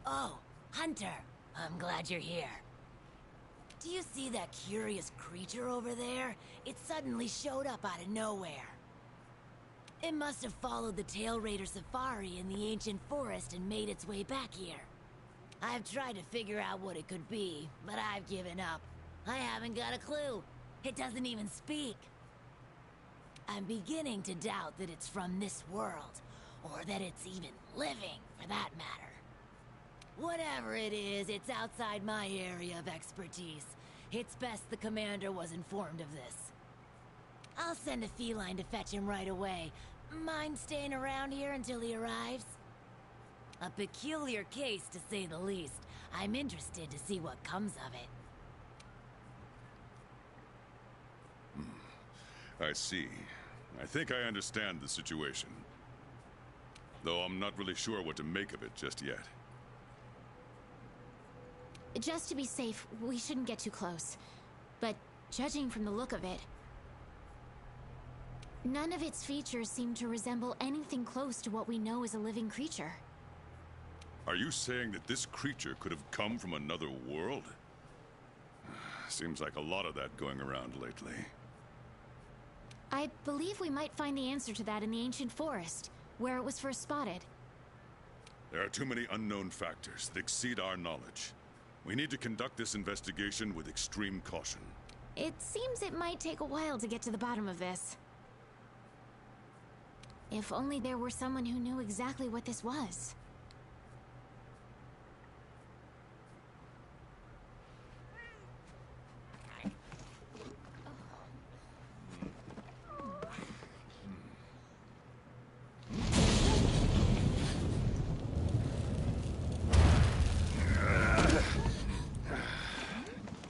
Oh, Hunter. I'm glad you're here. Do you see that curious creature over there? It suddenly showed up out of nowhere. It must have followed the Tail Raider safari in the ancient forest and made its way back here. I've tried to figure out what it could be, but I've given up. I haven't got a clue. It doesn't even speak. I'm beginning to doubt that it's from this world, or that it's even living, for that matter. Whatever it is, it's outside my area of expertise. It's best the commander was informed of this. I'll send a feline to fetch him right away. Mind staying around here until he arrives? A peculiar case, to say the least. I'm interested to see what comes of it. I see. I think I understand the situation. Though I'm not really sure what to make of it just yet. Just to be safe, we shouldn't get too close. But judging from the look of it, none of its features seem to resemble anything close to what we know as a living creature. Are you saying that this creature could have come from another world? Seems like a lot of that going around lately. I believe we might find the answer to that in the ancient forest, where it was first spotted. There are too many unknown factors that exceed our knowledge. We need to conduct this investigation with extreme caution. It seems it might take a while to get to the bottom of this. If only there were someone who knew exactly what this was.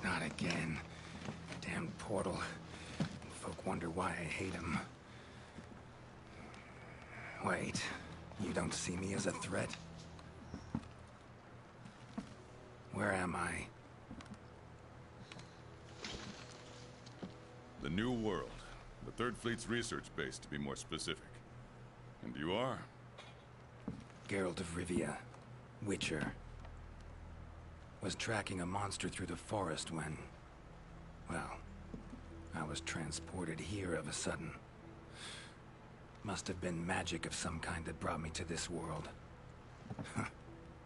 Not again. Damn portal. Folk wonder why I hate him. Wait, you don't see me as a threat? Where am I? The New World. The Third Fleet's research base, to be more specific. And you are? Geralt of Rivia. Witcher. Was tracking a monster through the forest when... well, I was transported here of a sudden. Must have been magic of some kind that brought me to this world.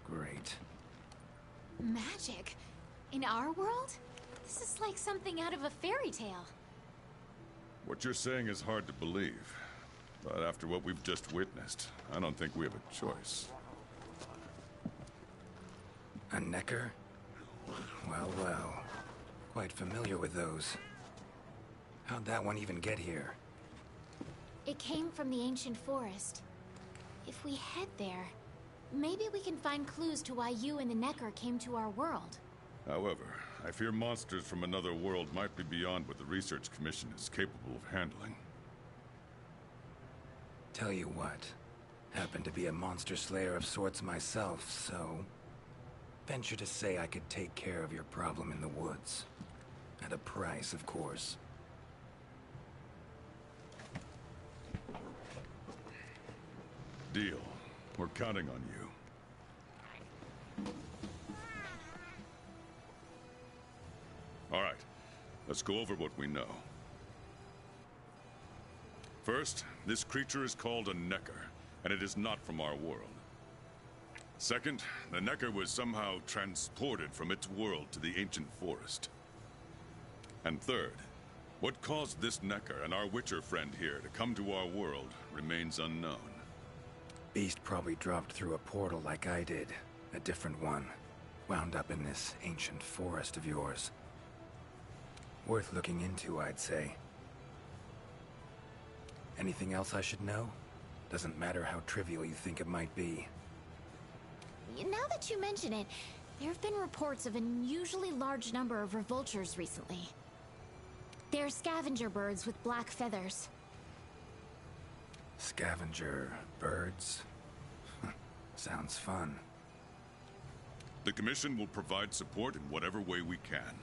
Great. Magic? In our world? This is like something out of a fairy tale. What you're saying is hard to believe. But after what we've just witnessed, I don't think we have a choice. A necker? Well, well. Quite familiar with those. How'd that one even get here? It came from the ancient forest. If we head there, maybe we can find clues to why you and the Necker came to our world. However, I fear monsters from another world might be beyond what the Research Commission is capable of handling. Tell you what, happen to be a monster slayer of sorts myself, so... venture to say I could take care of your problem in the woods. At a price, of course. Deal. We're counting on you. All right. Let's go over what we know. First, this creature is called a Necker, and it is not from our world. Second, the Necker was somehow transported from its world to the ancient forest. And third, what caused this Necker and our Witcher friend here to come to our world remains unknown. Beast probably dropped through a portal like I did. A different one. Wound up in this ancient forest of yours. Worth looking into, I'd say. Anything else I should know? Doesn't matter how trivial you think it might be. Now that you mention it, there have been reports of an unusually large number of revoltures recently. They're scavenger birds with black feathers. Scavenger birds? Sounds fun. The Commission will provide support in whatever way we can.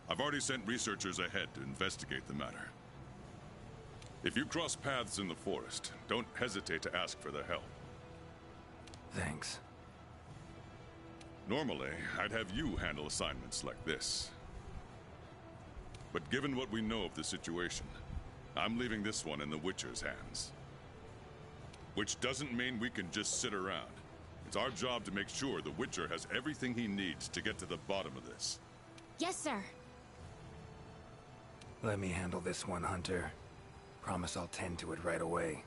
I've already sent researchers ahead to investigate the matter. If you cross paths in the forest, don't hesitate to ask for their help. Thanks. Normally, I'd have you handle assignments like this. But given what we know of the situation, I'm leaving this one in the Witcher's hands. Which doesn't mean we can just sit around. It's our job to make sure the Witcher has everything he needs to get to the bottom of this. Yes, sir. Let me handle this one, Hunter. Promise I'll tend to it right away.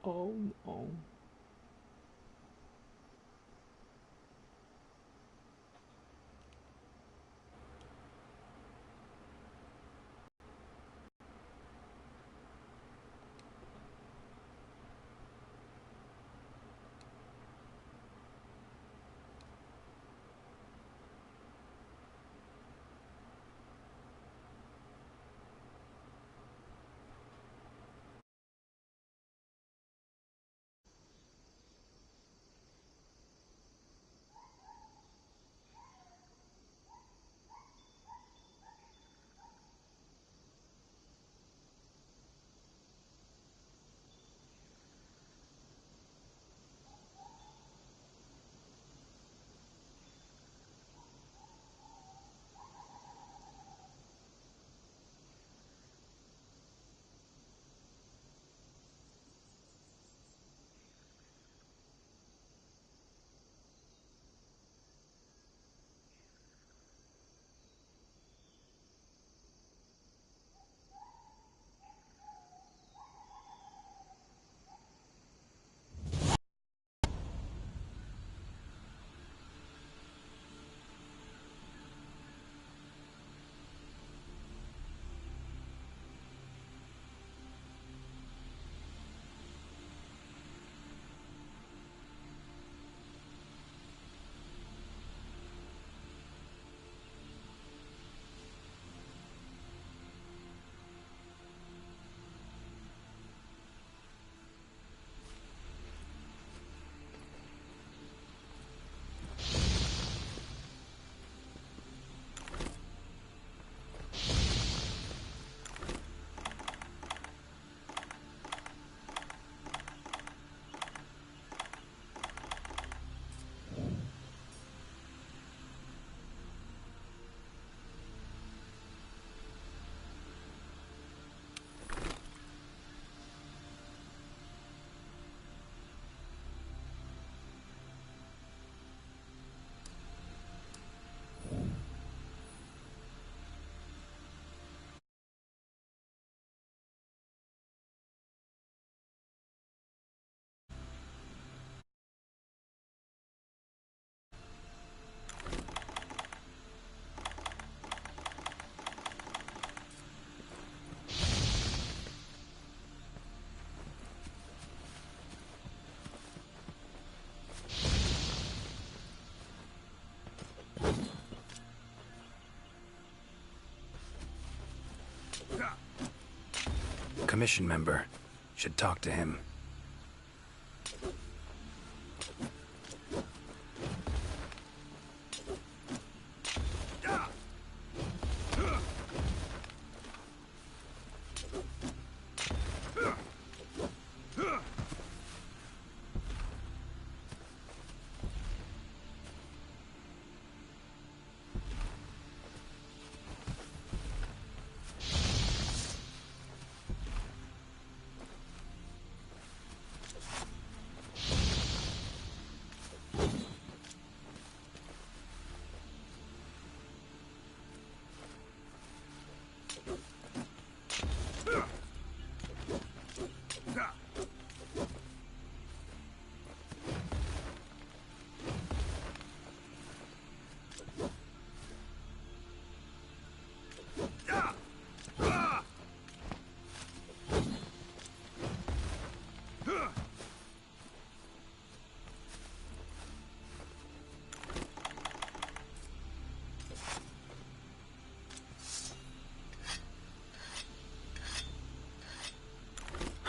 Oh no. Commission member. Should talk to him.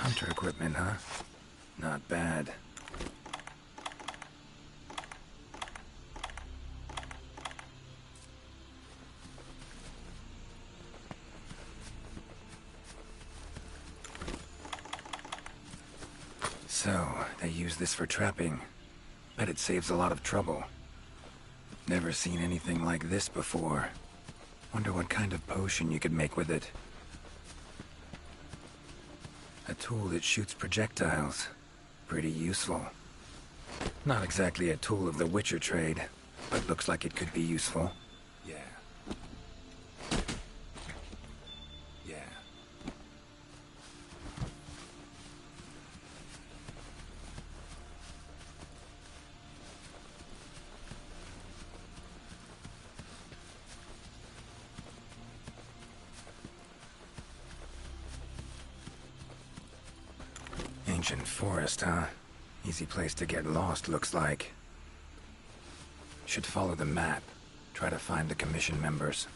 Hunter equipment, huh? Not bad. So, they use this for trapping. Bet it saves a lot of trouble. Never seen anything like this before. Wonder what kind of potion you could make with it. A tool that shoots projectiles. Pretty useful. Not exactly a tool of the Witcher trade, but looks like it could be useful. Yeah. Yeah. Ancient forest, huh? Easy place to get lost, looks like. Should follow the map. Try to find the commission members.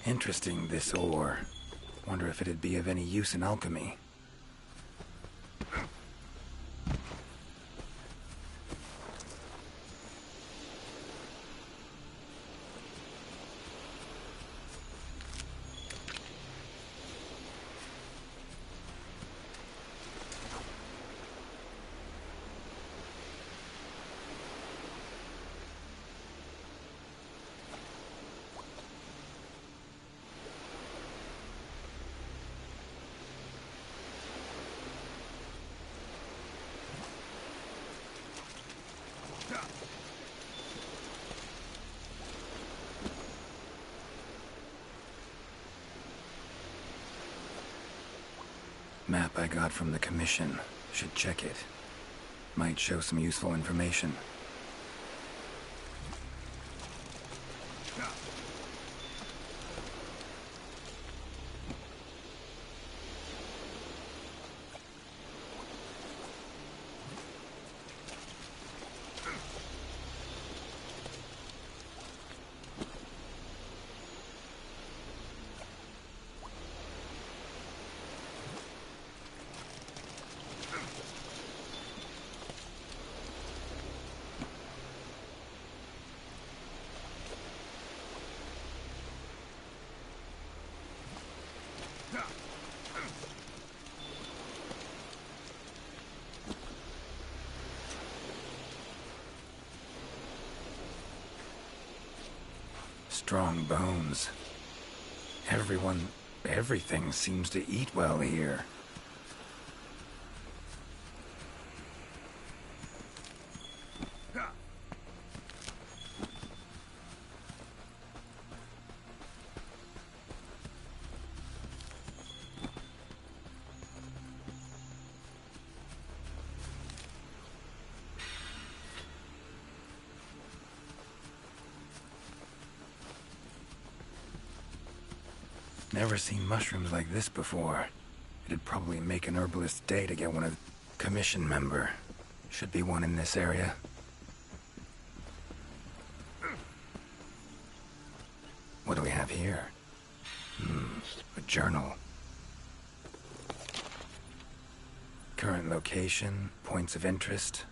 Interesting, this ore. Wonder if it'd be of any use in alchemy. Map I got from the commission. Should check it. Might show some useful information. Strong bones. Everything seems to eat well here. Never seen mushrooms like this before. It'd probably make an herbalist's day to get one of the commission member. Should be one in this area. What do we have here? A journal. Current location, points of interest.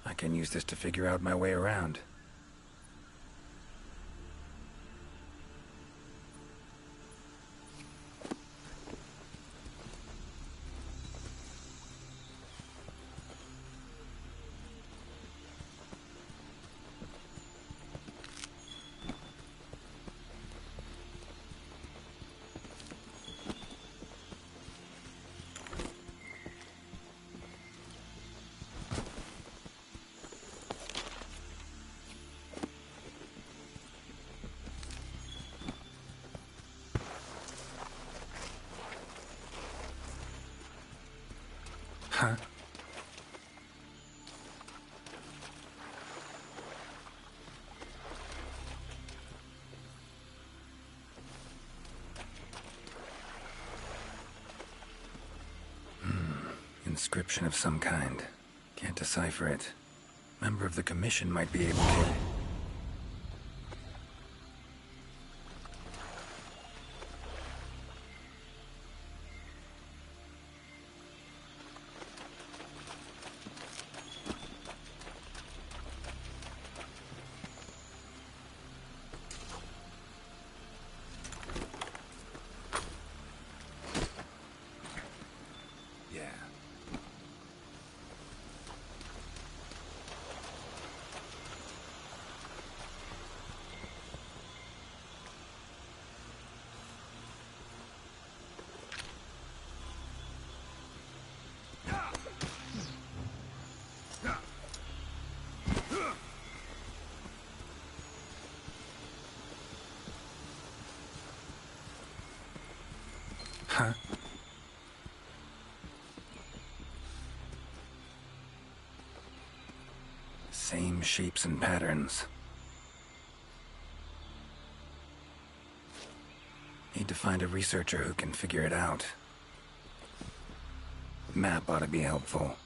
I can use this to figure out my way around. Huh? Inscription of some kind. Can't decipher it. Member of the commission might be able to... Huh? Same shapes and patterns. Need to find a researcher who can figure it out. Map ought to be helpful.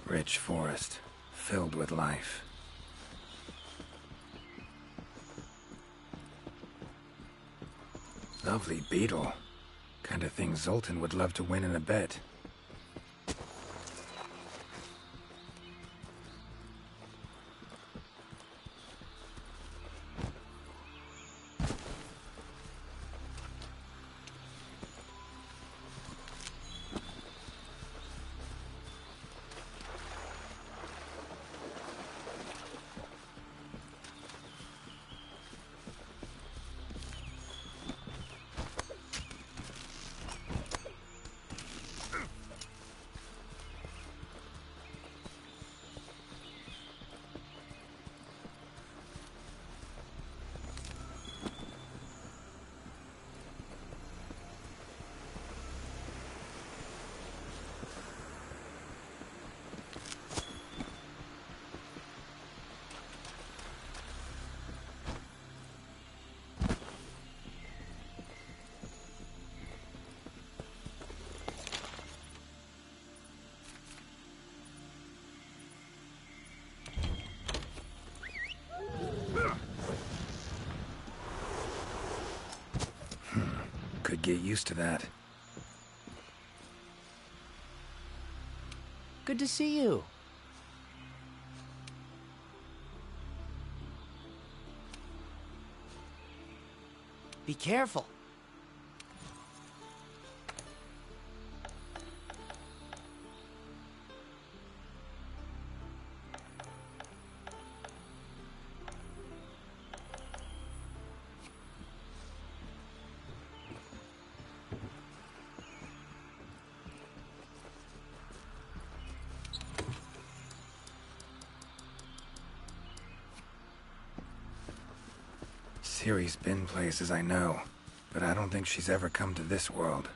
Rich forest, filled with life. Lovely beetle. Kind of thing Zoltan would love to win in a bet. Could get used to that. Good to see you. Be careful. Ciri's been places I know, but I don't think she's ever come to this world.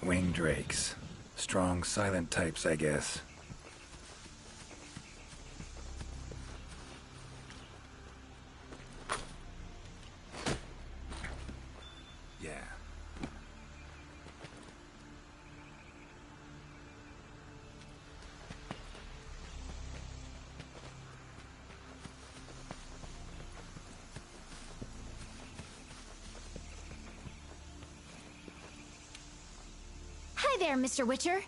Winged drakes. Strong, silent types, I guess. Yeah. there, Mr. Witcher.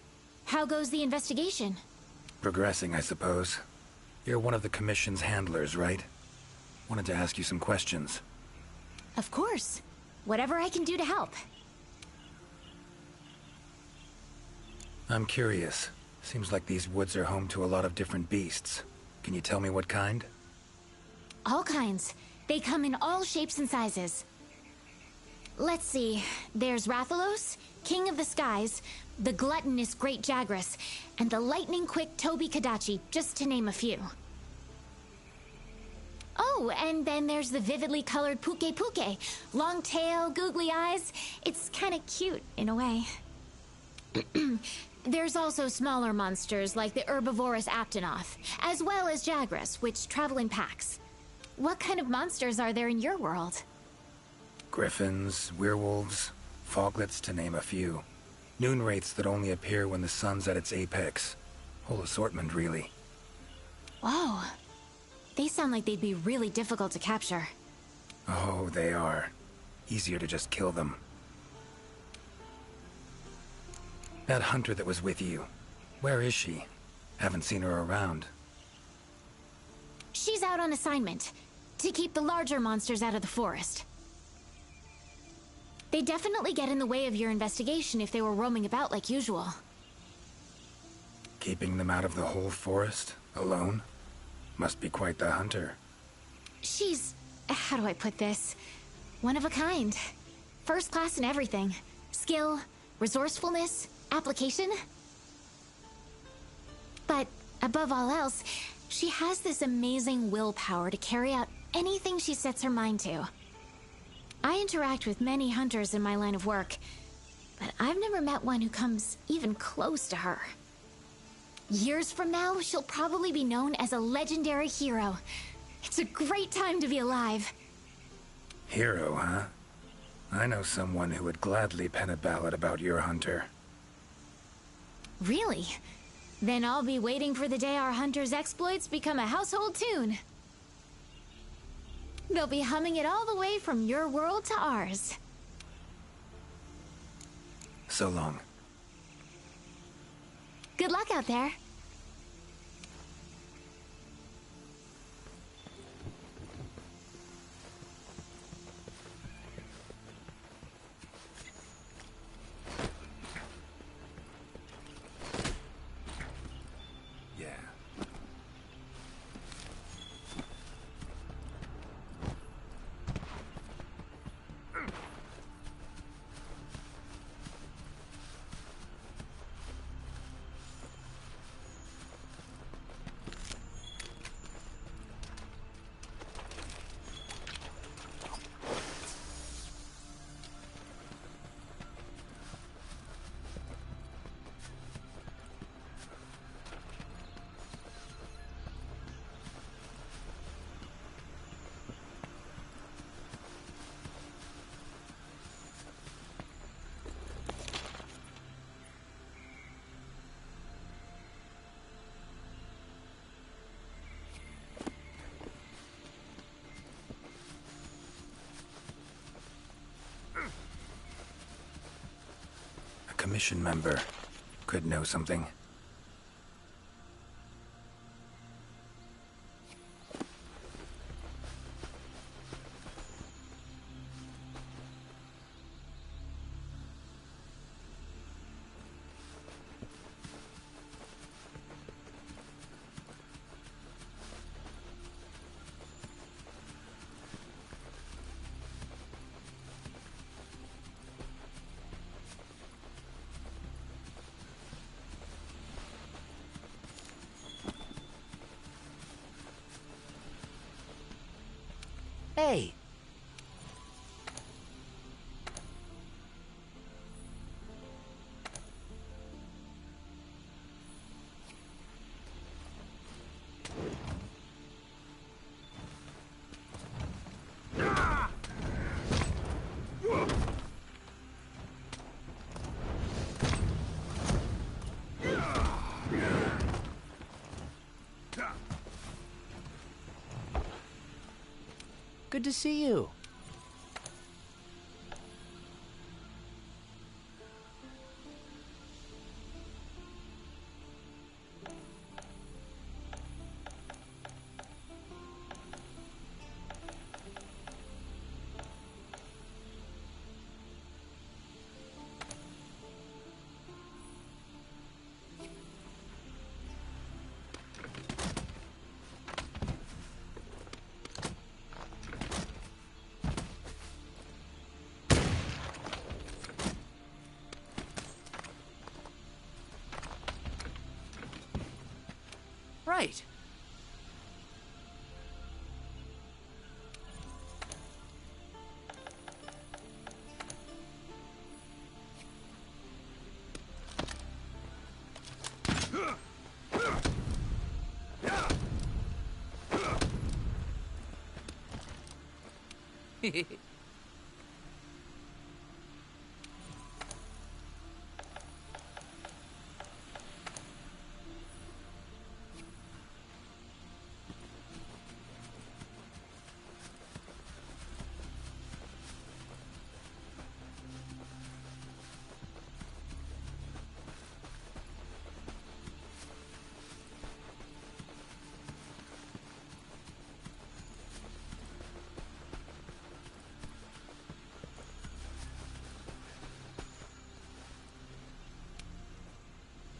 How goes the investigation? Progressing, I suppose. You're one of the Commission's handlers, right? Wanted to ask you some questions. Of course. Whatever I can do to help. I'm curious. Seems like these woods are home to a lot of different beasts. Can you tell me what kind? All kinds. They come in all shapes and sizes. Let's see. There's Rathalos, King of the Skies, the gluttonous Great Jagras, and the lightning-quick Toby Kadachi, just to name a few. Oh, and then there's the vividly colored Puke Puke. Long tail, googly eyes. It's kinda cute, in a way. There's also smaller monsters like the herbivorous Aptonoth, as well as Jagras, which travel in packs. What kind of monsters are there in your world? Griffins, werewolves, foglets, to name a few. Noon wraiths that only appear when the sun's at its apex. Whole assortment, really. Whoa. They sound like they'd be really difficult to capture. Oh, they are. Easier to just kill them. That hunter that was with you, where is she? Haven't seen her around. She's out on assignment, to keep the larger monsters out of the forest. They definitely get in the way of your investigation if they were roaming about like usual. Keeping them out of the whole forest, alone? Must be quite the hunter. She's... how do I put this? One of a kind. First class in everything. Skill, resourcefulness, application. But above all else, she has this amazing willpower to carry out anything she sets her mind to. I interact with many hunters in my line of work, but I've never met one who comes even close to her. Years from now, she'll probably be known as a legendary hero. It's a great time to be alive. Hero, huh? I know someone who would gladly pen a ballad about your hunter. Really? Then I'll be waiting for the day our hunter's exploits become a household tune. They'll be humming it all the way from your world to ours. So long. Good luck out there. Yeah. Commission member. Could know something. Hey, good to see you. right.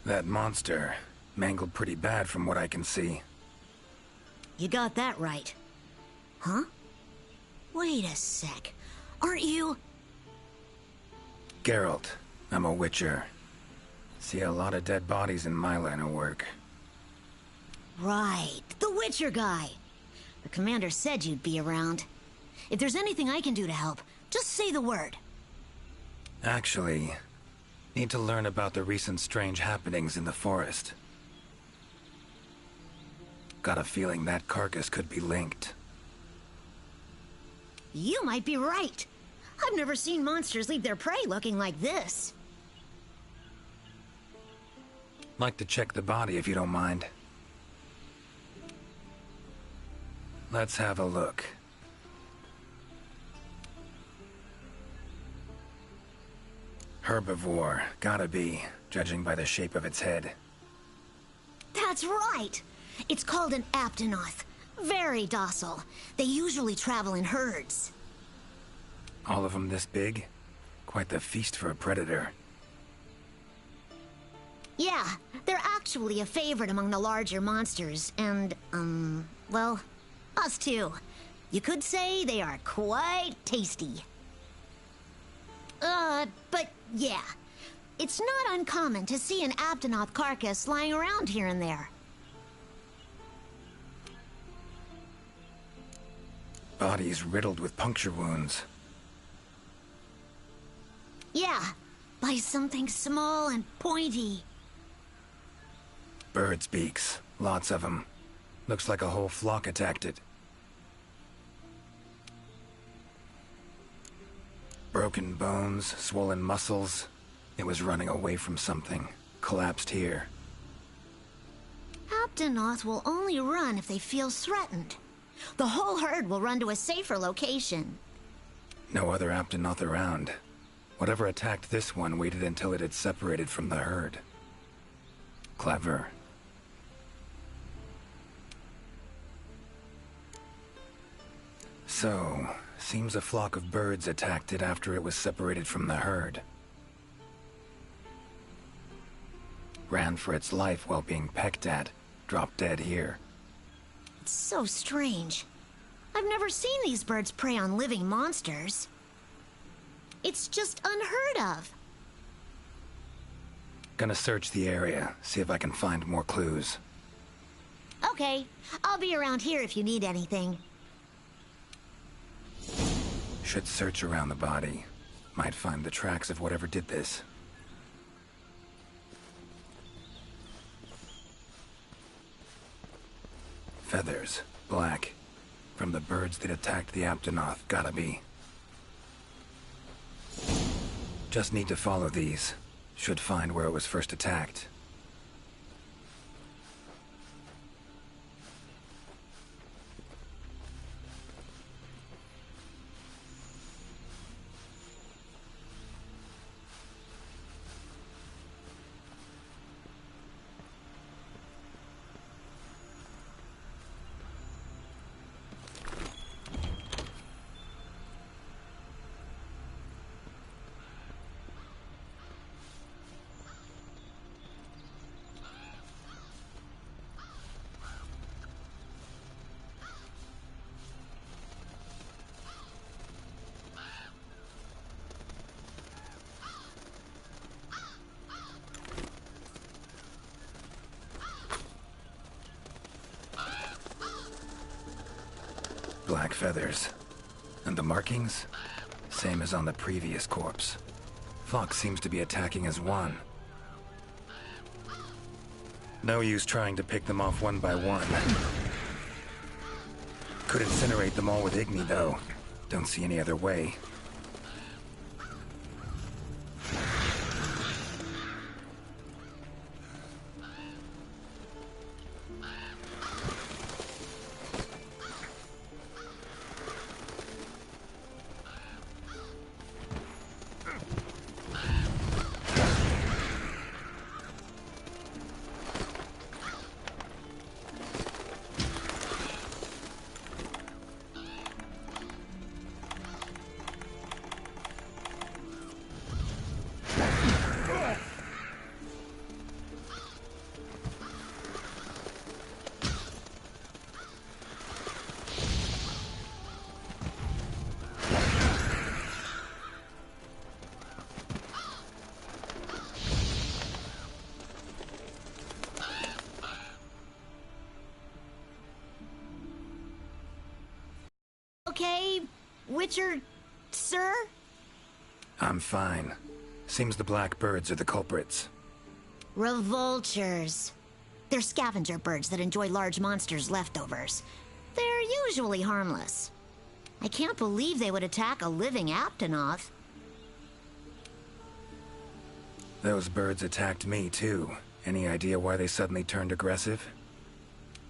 That monster mangled pretty bad from what I can see. You got that right. Huh? Wait a sec. Aren't you... Geralt, I'm a Witcher. See a lot of dead bodies in my line of work. Right, the Witcher guy. The commander said you'd be around. If there's anything I can do to help, just say the word. Actually, need to learn about the recent strange happenings in the forest. Got a feeling that carcass could be linked. You might be right. I've never seen monsters leave their prey looking like this. Like to check the body if you don't mind. Let's have a look. Herbivore, gotta be, judging by the shape of its head. That's right. It's called an aptonoth. Very docile. They usually travel in herds. All of them this big? Quite the feast for a predator. Yeah, they're actually a favorite among the larger monsters, and, well, us too. You could say they are quite tasty. But yeah, it's not uncommon to see an aptonoth carcass lying around here and there. Body's riddled with puncture wounds. Yeah, by something small and pointy. Birds' beaks, lots of them. Looks like a whole flock attacked it. Broken bones, swollen muscles. It was running away from something. Collapsed here. Aptonoth will only run if they feel threatened. The whole herd will run to a safer location. No other Aptonoth around. Whatever attacked this one waited until it had separated from the herd. Clever. So, seems a flock of birds attacked it after it was separated from the herd. Ran for its life while being pecked at, dropped dead here. It's so strange. I've never seen these birds prey on living monsters. It's just unheard of. Gonna search the area, see if I can find more clues. Okay, I'll be around here if you need anything. Should search around the body. Might find the tracks of whatever did this. Feathers, black. From the birds that attacked the Aptonoth, gotta be. Just need to follow these. Should find where it was first attacked. feathers. And the markings? Same as on the previous corpse. Fox seems to be attacking as one. No use trying to pick them off one by one. Could incinerate them all with Igni, though. Don't see any other way. Okay, Witcher, sir? I'm fine. Seems the black birds are the culprits. Revoltures. They're scavenger birds that enjoy large monsters' leftovers. They're usually harmless. I can't believe they would attack a living Aptonoth. Those birds attacked me, too. Any idea why they suddenly turned aggressive?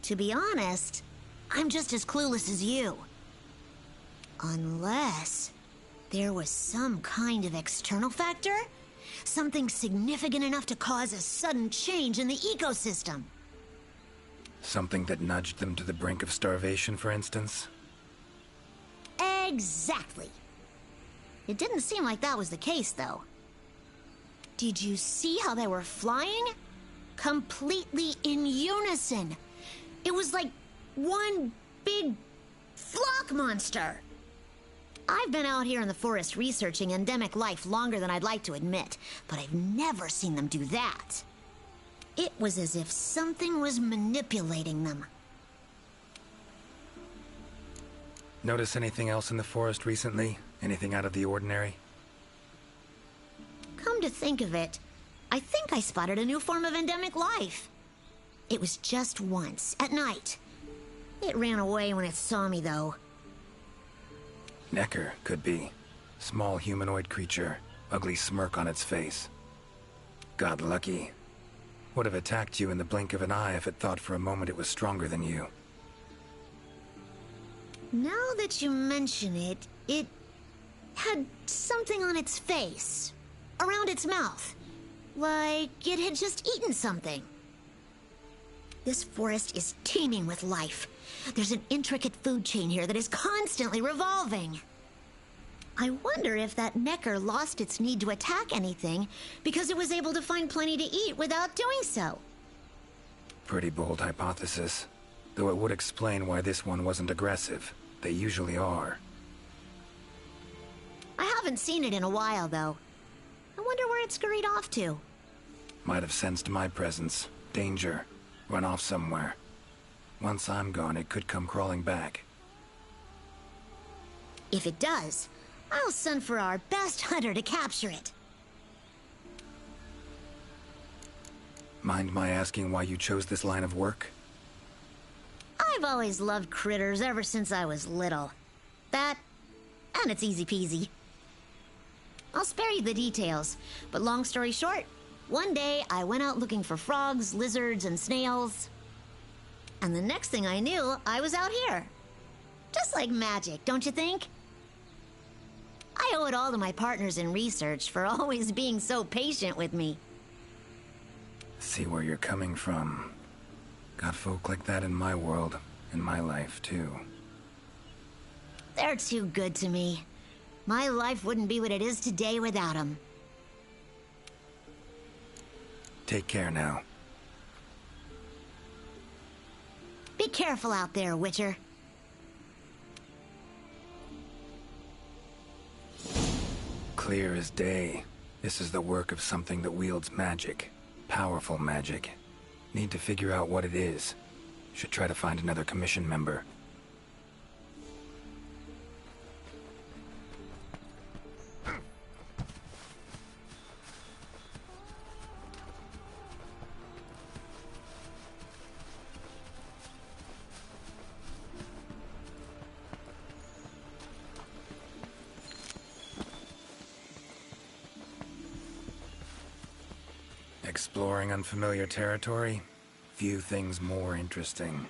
To be honest, I'm just as clueless as you. Unless there was some kind of external factor? Something significant enough to cause a sudden change in the ecosystem. Something that nudged them to the brink of starvation, for instance? Exactly. It didn't seem like that was the case, though. Did you see how they were flying? Completely in unison. It was like one big flock monster. I've been out here in the forest researching endemic life longer than I'd like to admit, but I've never seen them do that. It was as if something was manipulating them. Notice anything else in the forest recently? Anything out of the ordinary? Come to think of it, I think I spotted a new form of endemic life. It was just once, at night. It ran away when it saw me, though. Necker, could be. Small humanoid creature, ugly smirk on its face. Got lucky. Would have attacked you in the blink of an eye if it thought for a moment it was stronger than you. Now that you mention it, it had something on its face. Around its mouth. Like it had just eaten something. This forest is teeming with life. There's an intricate food chain here that is constantly revolving. I wonder if that Necker lost its need to attack anything because it was able to find plenty to eat without doing so. Pretty bold hypothesis. Though it would explain why this one wasn't aggressive. They usually are. I haven't seen it in a while, though. I wonder where it scurried off to. Might have sensed my presence. Danger. Run off somewhere. Once I'm gone, it could come crawling back. If it does, I'll send for our best hunter to capture it. Mind my asking why you chose this line of work? I've always loved critters ever since I was little. That, and it's easy peasy. I'll spare you the details, but long story short, one day I went out looking for frogs, lizards, and snails. And the next thing I knew, I was out here. Just like magic, don't you think? I owe it all to my partners in research for always being so patient with me. See where you're coming from. Got folk like that in my world, in my life, too. They're too good to me. My life wouldn't be what it is today without them. Take care now. Be careful out there, Witcher. Clear as day. This is the work of something that wields magic. Powerful magic. Need to figure out what it is. Should try to find another commission member. Exploring unfamiliar territory? Few things more interesting.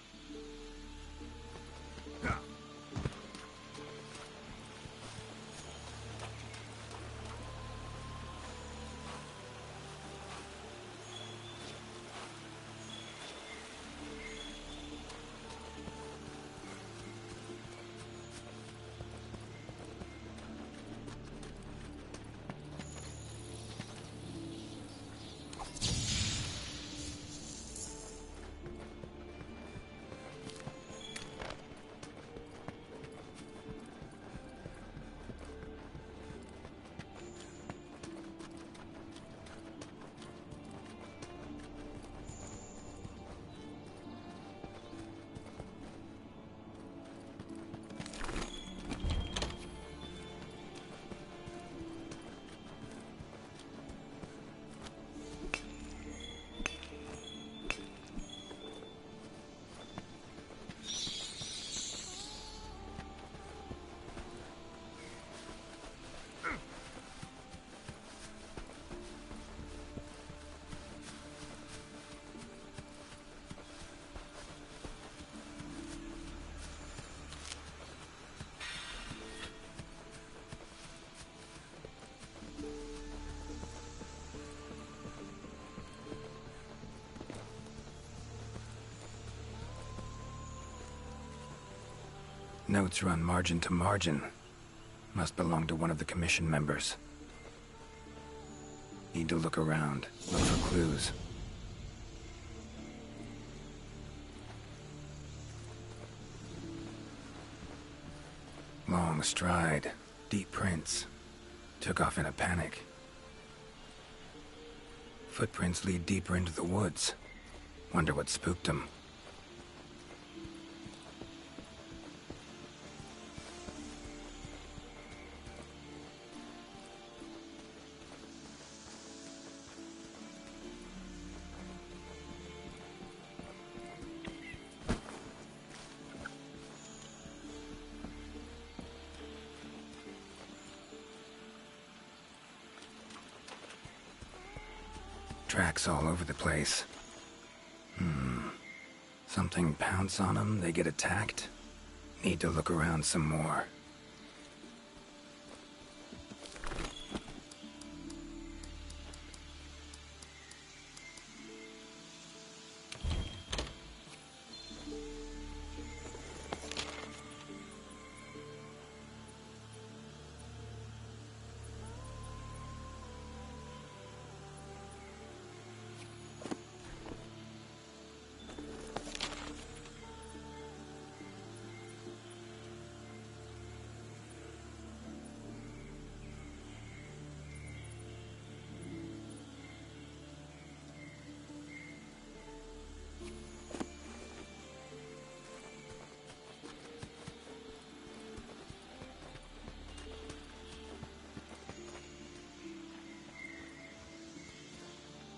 Notes run margin to margin. Must belong to one of the commission members. Need to look around, look for clues. Long stride, deep prints. Took off in a panic. Footprints lead deeper into the woods. Wonder what spooked him. Tracks all over the place. Something pounce on them, they get attacked. Need to look around some more.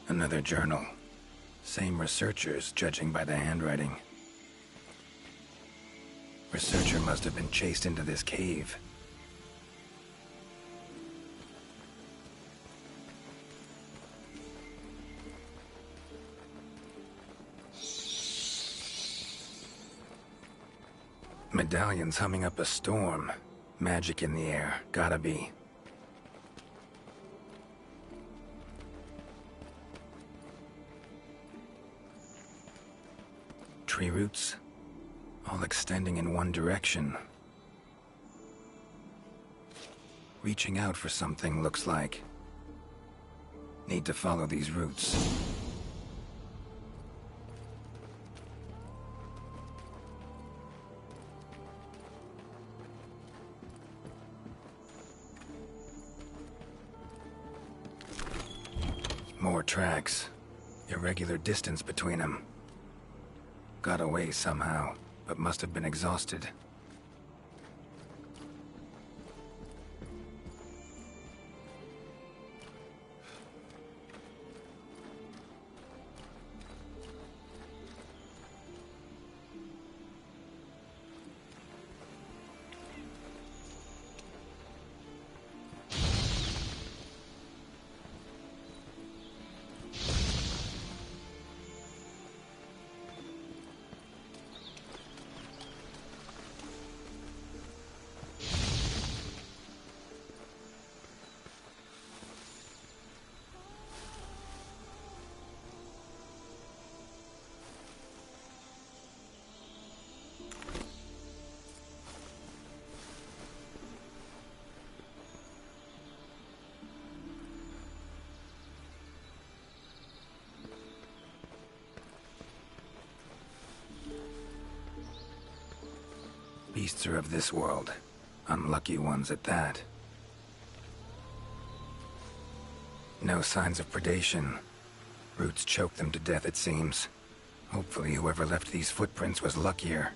Another journal. Same researchers, judging by the handwriting. Researcher must have been chased into this cave. Medallions humming up a storm. Magic in the air, gotta be. Tree roots, all extending in one direction. Reaching out for something, looks like. Need to follow these roots. More tracks. Irregular distance between them. Got away somehow, but must have been exhausted. beasts are of this world. Unlucky ones at that. No signs of predation. Roots choke them to death, it seems. Hopefully whoever left these footprints was luckier.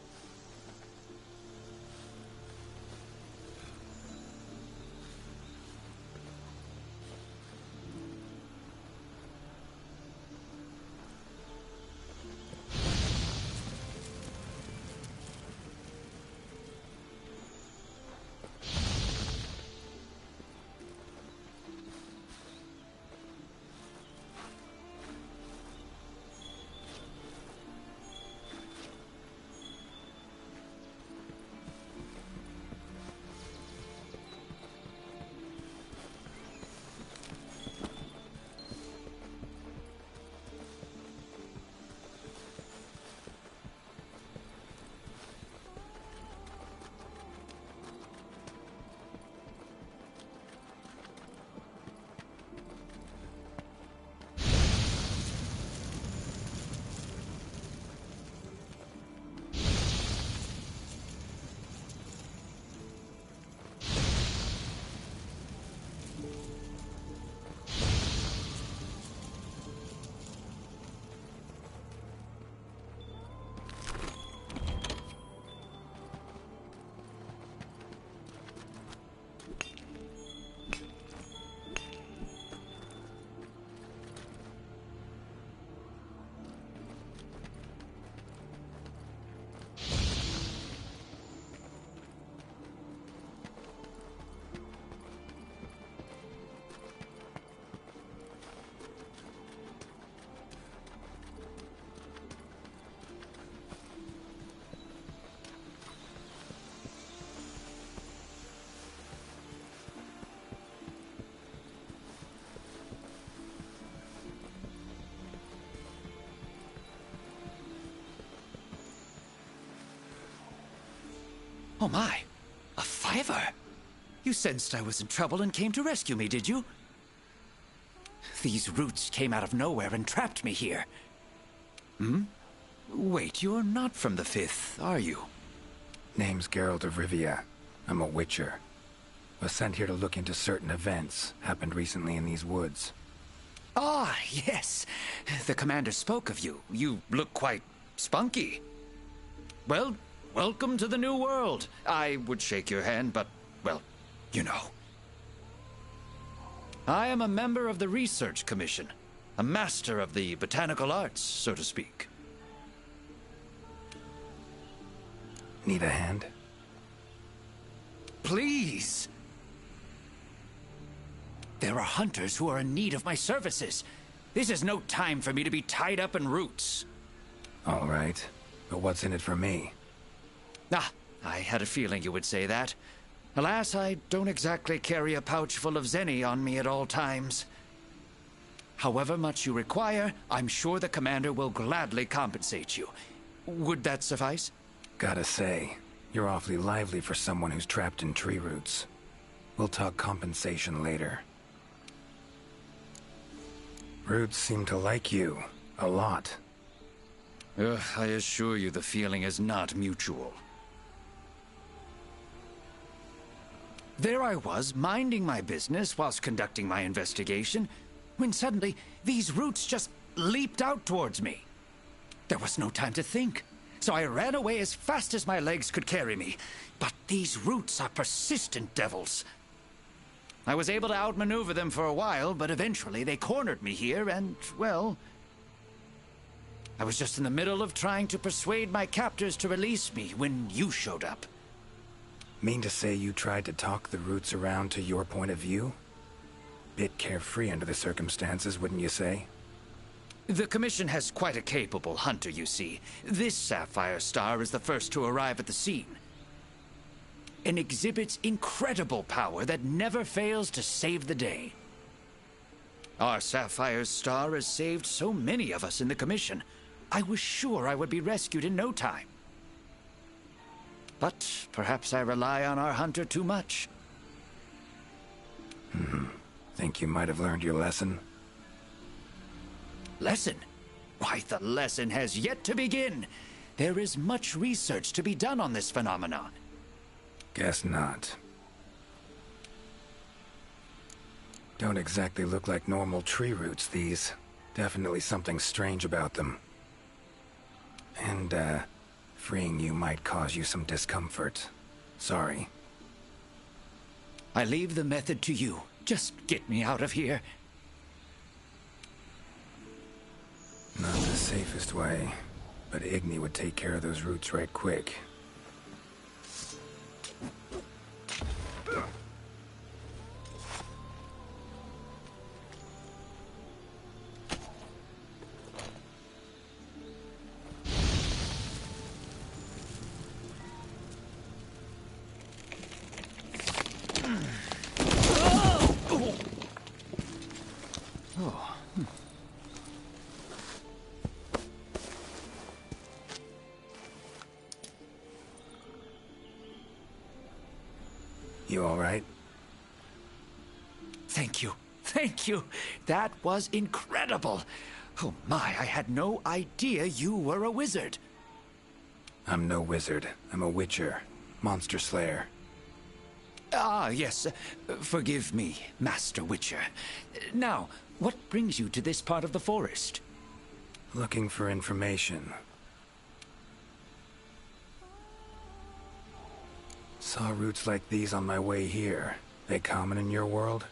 Oh my, a fiver! You sensed I was in trouble and came to rescue me, did you? These roots came out of nowhere and trapped me here. Wait, you're not from the Fifth, are you? Name's Geralt of Rivia. I'm a Witcher. Was sent here to look into certain events happened recently in these woods. Ah, yes. The commander spoke of you. You look quite spunky. Well, welcome to the new world. I would shake your hand, but, well, you know. I am a member of the Research Commission. A master of the botanical arts, so to speak. Need a hand? Please. There are hunters who are in need of my services. This is no time for me to be tied up in roots. All right. But what's in it for me? Ah, I had a feeling you would say that. Alas, I don't exactly carry a pouch full of zenny on me at all times. However much you require, I'm sure the commander will gladly compensate you. Would that suffice? Gotta say, you're awfully lively for someone who's trapped in tree roots. We'll talk compensation later. Roots seem to like you. A lot. I assure you the feeling is not mutual. There I was, minding my business whilst conducting my investigation, when suddenly these roots just leaped out towards me. There was no time to think, so I ran away as fast as my legs could carry me. But these roots are persistent devils. I was able to outmaneuver them for a while, but eventually they cornered me here and, well, I was just in the middle of trying to persuade my captors to release me when you showed up. Mean to say you tried to talk the roots around to your point of view? Bit carefree under the circumstances, wouldn't you say? The Commission has quite a capable hunter, you see. This Sapphire Star is the first to arrive at the scene, and exhibits incredible power that never fails to save the day. Our Sapphire Star has saved so many of us in the Commission. I was sure I would be rescued in no time. But perhaps I rely on our hunter too much. Think you might have learned your lesson? Lesson? Why, the lesson has yet to begin. There is much research to be done on this phenomenon. Guess not. Don't exactly look like normal tree roots, these. Definitely something strange about them. And, freeing you might cause you some discomfort. Sorry. I leave the method to you. Just get me out of here. Not the safest way, but Igni would take care of those roots right quick. You all right? Thank you. Thank you. That was incredible. Oh my, I had no idea you were a wizard. I'm no wizard. I'm a witcher. Monster slayer. Ah, yes. Forgive me, Master Witcher. Now, what brings you to this part of the forest? Looking for information. Saw roots like these on my way here. They common in your world?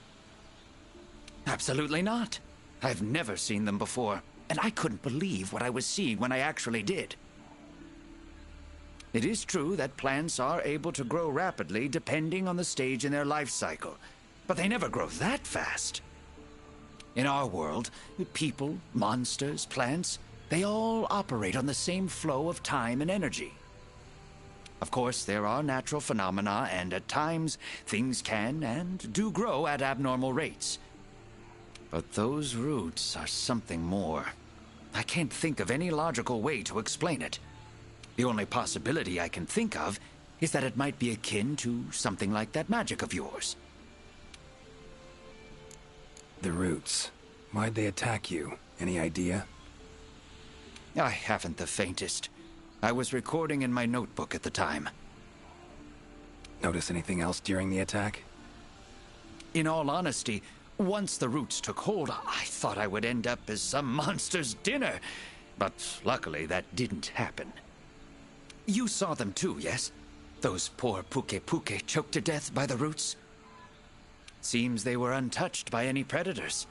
Absolutely not. I've never seen them before, and I couldn't believe what I was seeing when I actually did. It is true that plants are able to grow rapidly depending on the stage in their life cycle, but they never grow that fast. In our world, people, monsters, plants, they all operate on the same flow of time and energy. Of course, there are natural phenomena, and at times, things can and do grow at abnormal rates. But those roots are something more. I can't think of any logical way to explain it. The only possibility I can think of is that it might be akin to something like that magic of yours. The roots. Why'd they attack you? Any idea? I haven't the faintest. I was recording in my notebook at the time. Notice anything else during the attack? In all honesty, once the roots took hold, I thought I would end up as some monster's dinner. But luckily, that didn't happen. You saw them too, yes? Those poor Puke choked to death by the roots? Seems they were untouched by any predators.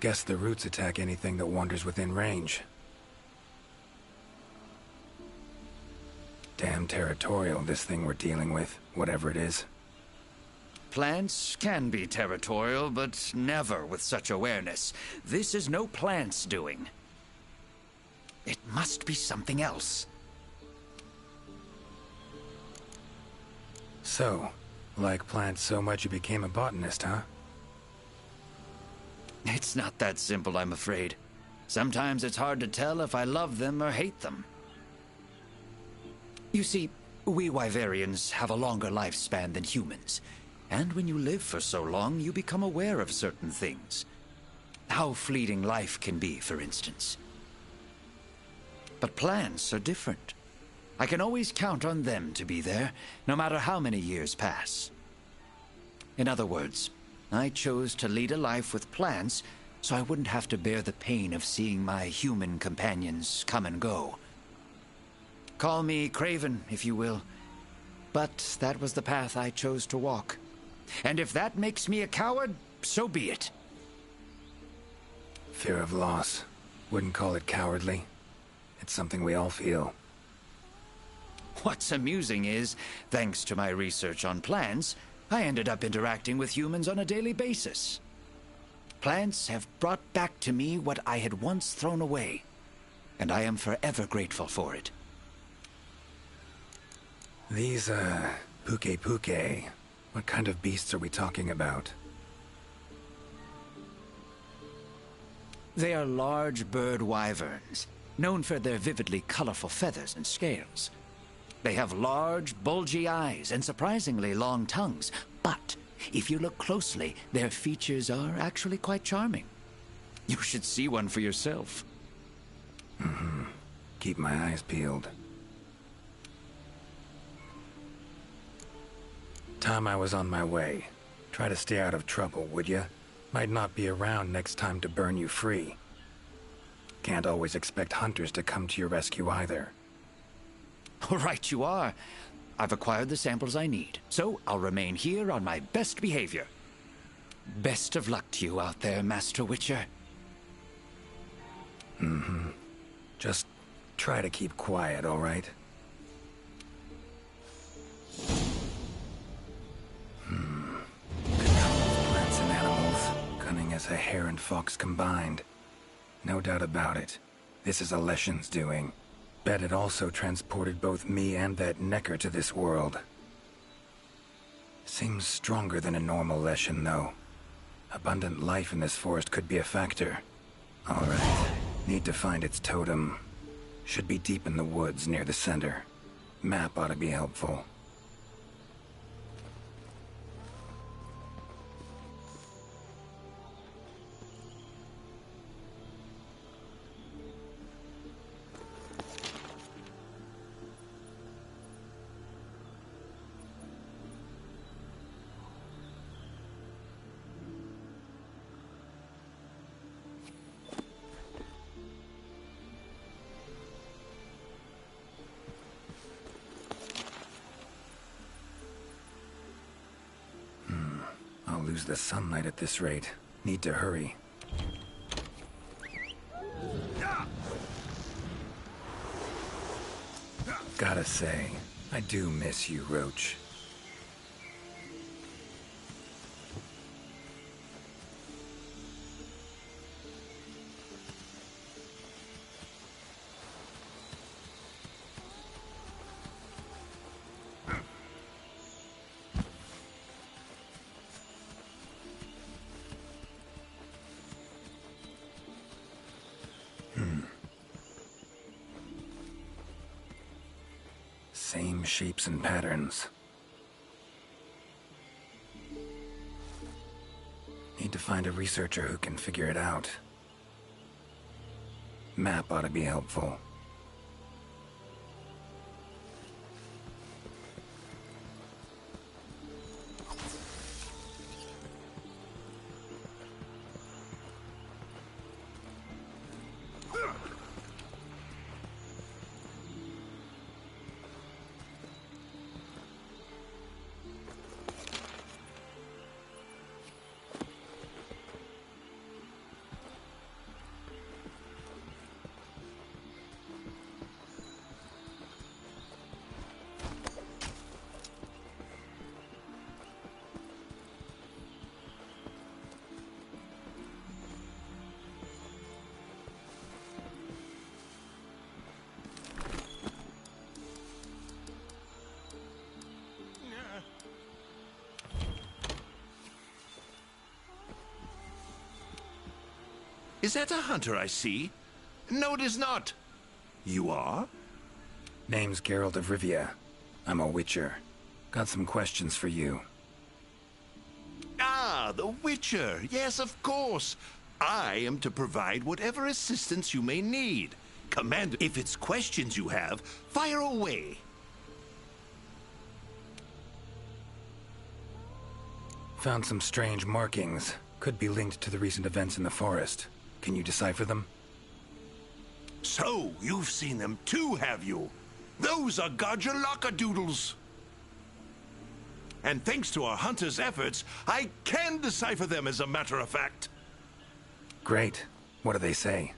Guess the roots attack anything that wanders within range. Damn territorial, this thing we're dealing with, whatever it is. Plants can be territorial, but never with such awareness. This is no plant's doing. It must be something else. So, like plants so much you became a botanist, huh? It's not that simple, I'm afraid. Sometimes it's hard to tell if I love them or hate them. You see, we Wyverians have a longer lifespan than humans. And when you live for so long, you become aware of certain things. How fleeting life can be, for instance. But plants are different. I can always count on them to be there, no matter how many years pass. In other words, I chose to lead a life with plants so I wouldn't have to bear the pain of seeing my human companions come and go. Call me craven, if you will, but that was the path I chose to walk. And if that makes me a coward, so be it. Fear of loss. Wouldn't call it cowardly. It's something we all feel. What's amusing is, thanks to my research on plants, I ended up interacting with humans on a daily basis. Plants have brought back to me what I had once thrown away, and I am forever grateful for it. These, Puke. What kind of beasts are we talking about? They are large bird wyverns, known for their vividly colorful feathers and scales. They have large, bulgy eyes and surprisingly long tongues, but if you look closely, their features are actually quite charming. You should see one for yourself. Keep my eyes peeled. Time I was on my way. Try to stay out of trouble, would ya? Might not be around next time to burn you free. Can't always expect hunters to come to your rescue either. Right you are. I've acquired the samples I need, so I'll remain here on my best behavior. Best of luck to you out there, Master Witcher. Mm-hmm. Just try to keep quiet, all right? Controls plants and animals, cunning as a hare and fox combined. No doubt about it. This is Alession's doing. Bet it also transported both me and that Necker to this world. Seems stronger than a normal Leshen, though. Abundant life in this forest could be a factor. Alright. Need to find its totem. Should be deep in the woods near the center. Map ought to be helpful. I'll lose the sunlight at this rate. Need to hurry. Gotta say, I do miss you, Roach. Same shapes and patterns. Need to find a researcher who can figure it out. Map ought to be helpful. Is that a hunter I see? No, it is not. You are? Name's Geralt of Rivia. I'm a Witcher. Got some questions for you. Ah, the Witcher. Yes, of course. I am to provide whatever assistance you may need. Commander, if it's questions you have, fire away. Found some strange markings. Could be linked to the recent events in the forest. Can you decipher them? So, you've seen them too, have you? Those are Gajalaka-doodles. And thanks to our hunter's efforts, I can decipher them as a matter of fact. Great. What do they say?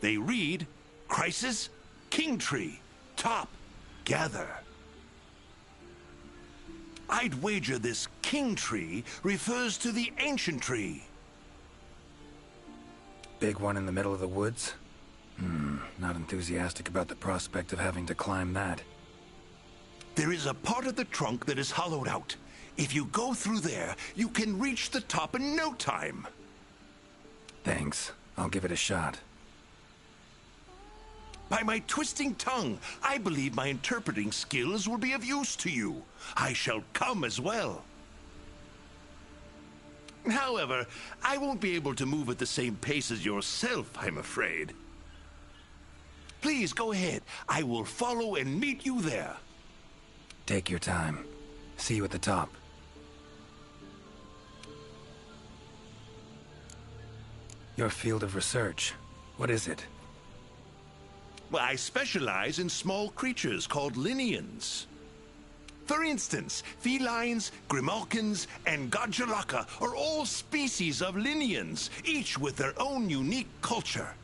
They read, Crisis, King Tree, Top, Gather. I'd wager this King Tree refers to the ancient tree. Big one in the middle of the woods? Not enthusiastic about the prospect of having to climb that. There is a part of the trunk that is hollowed out. If you go through there, you can reach the top in no time. Thanks. I'll give it a shot. By my twisting tongue, I believe my interpreting skills will be of use to you. I shall come as well. However, I won't be able to move at the same pace as yourself, I'm afraid. Please go ahead. I will follow and meet you there. Take your time. See you at the top. Your field of research. What is it? Well, I specialize in small creatures called Lineans. For instance, felines, grimalkins, and Godjalaka are all species of Lineans, each with their own unique culture.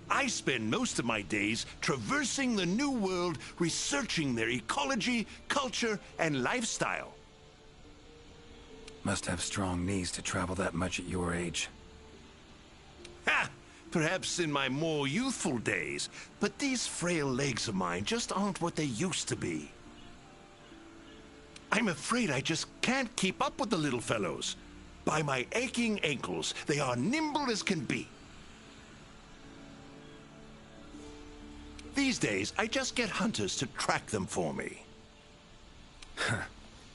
I spend most of my days traversing the New World, researching their ecology, culture, and lifestyle. Must have strong knees to travel that much at your age. Ha! Perhaps in my more youthful days, but these frail legs of mine just aren't what they used to be. I'm afraid I just can't keep up with the little fellows. By my aching ankles, they are nimble as can be. These days, I just get hunters to track them for me.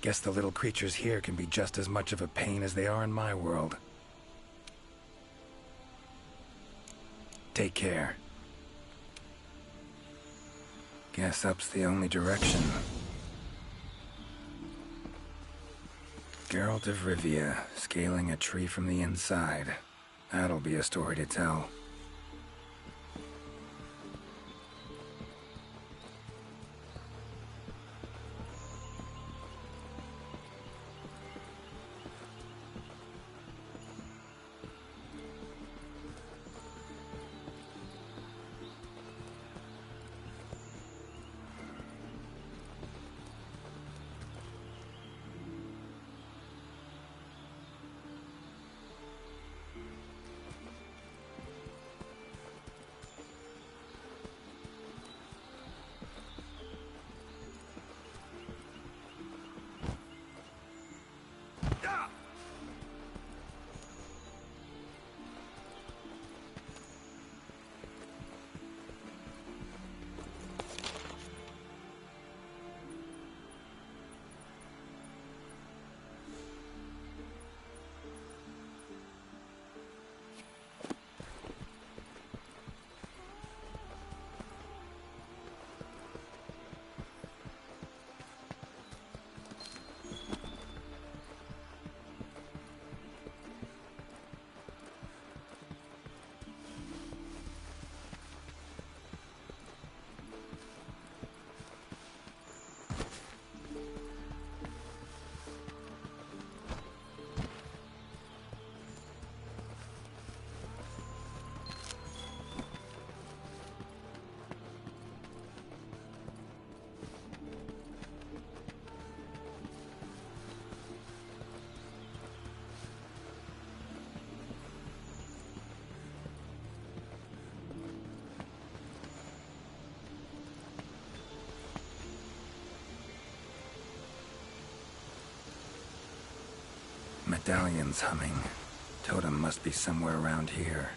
Guess the little creatures here can be just as much of a pain as they are in my world. Take care. Guess up's the only direction. Geralt of Rivia, scaling a tree from the inside. That'll be a story to tell. Medallion's humming. Totem must be somewhere around here.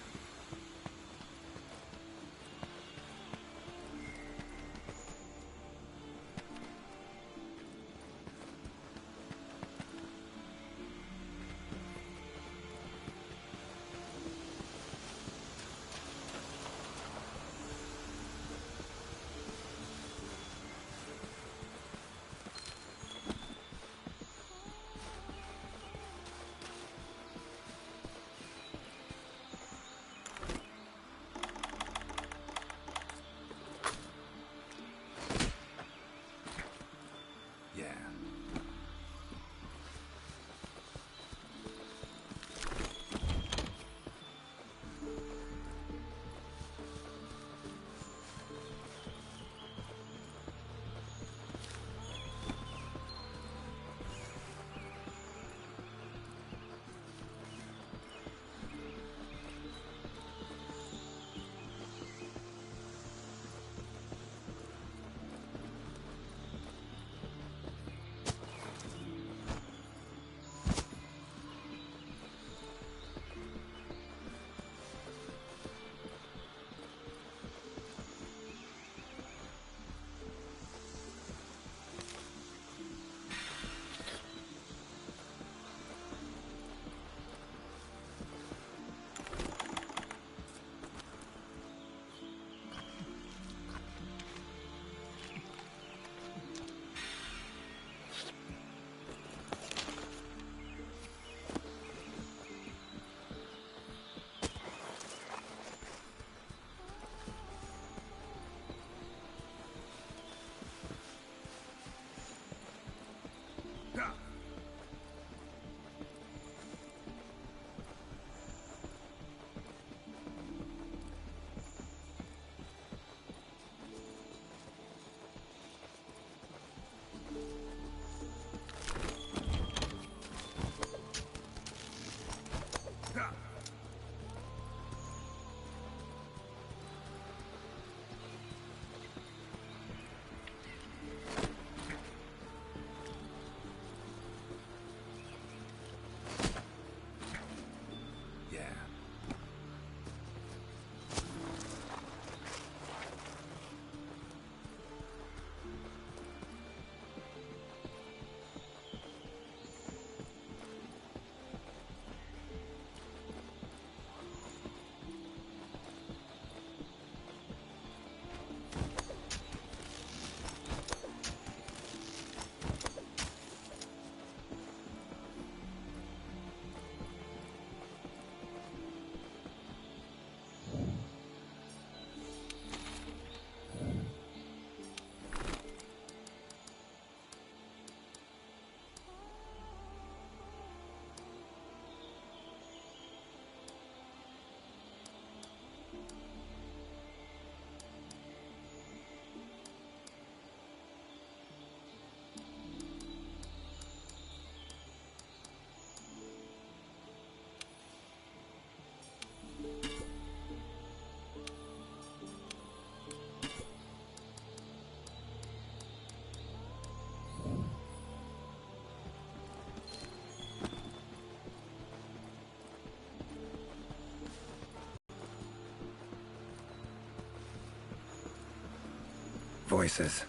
voices.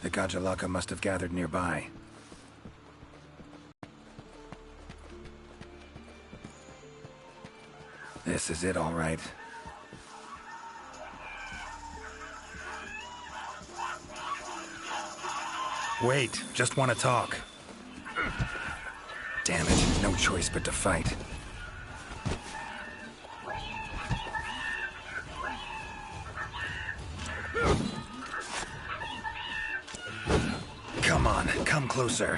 The Gajalaka must have gathered nearby. This is it, all right. Wait, just want to talk. Damn it, no choice but to fight. Come on, come closer.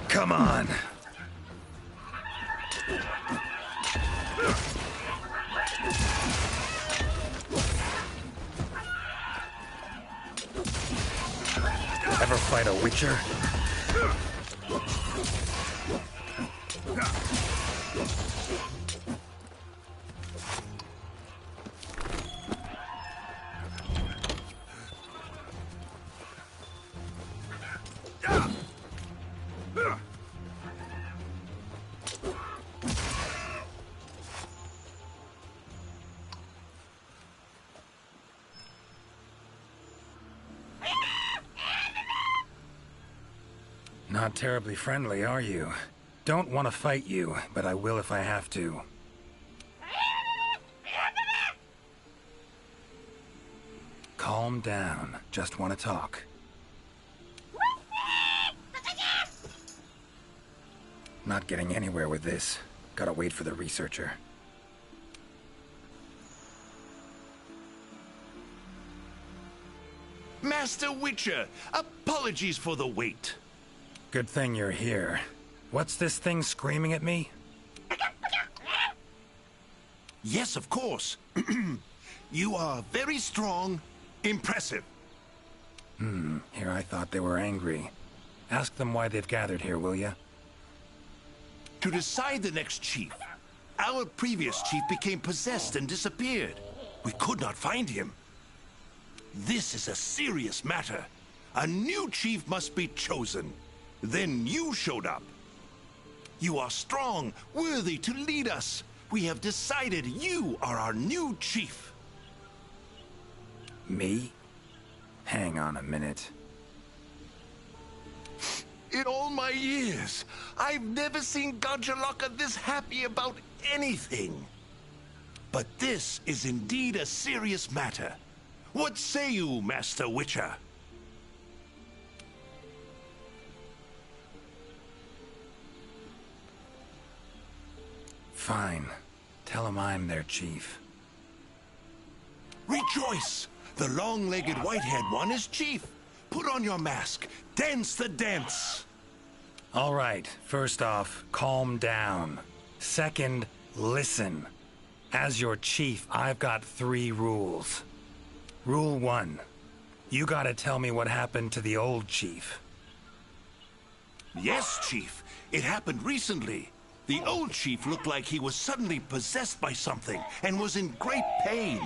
Come on. Ever fight a Witcher? Not terribly friendly, are you? Don't want to fight you, but I will if I have to. Calm down. Just want to talk. Not getting anywhere with this. Gotta wait for the researcher. Master Witcher, apologies for the wait. Good thing you're here. What's this thing screaming at me? Yes, of course. You are very strong, impressive. Here I thought they were angry. Ask them why they've gathered here, will ya? To decide the next chief. Our previous chief became possessed and disappeared. We could not find him. This is a serious matter. A new chief must be chosen. Then you showed up. You are strong, worthy to lead us. We have decided you are our new chief. Me? Hang on a minute. In all my years, I've never seen Gajalaka this happy about anything. But this is indeed a serious matter. What say you, Master Witcher? Fine. Tell him I'm their chief. Rejoice! The long-legged white-haired one is chief. Put on your mask. Dance the dance. All right. First off, calm down. Second, listen. As your chief, I've got 3 rules. Rule 1. You gotta tell me what happened to the old chief. Yes, Chief. It happened recently. The old chief looked like he was suddenly possessed by something and was in great pain.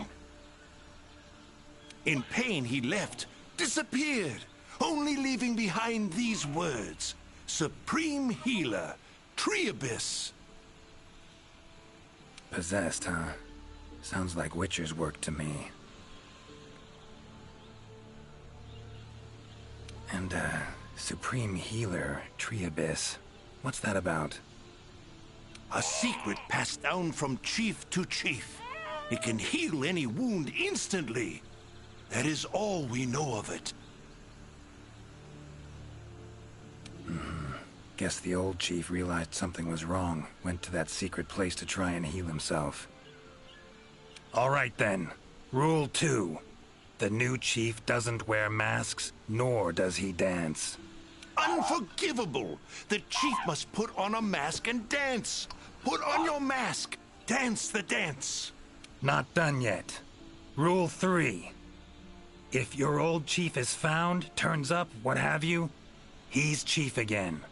In pain, he left, disappeared, only leaving behind these words: Supreme Healer, Triabyss. Possessed, huh? Sounds like Witcher's work to me. And, Supreme Healer, Triabyss. What's that about? A secret passed down from chief to chief. It can heal any wound instantly. That is all we know of it. Guess the old chief realized something was wrong, went to that secret place to try and heal himself. All right then. Rule 2. The new chief doesn't wear masks, nor does he dance. Unforgivable! The chief must put on a mask and dance. Put on your mask. Dance the dance. Not done yet. Rule 3. If your old chief is found, turns up, what have you, he's chief again.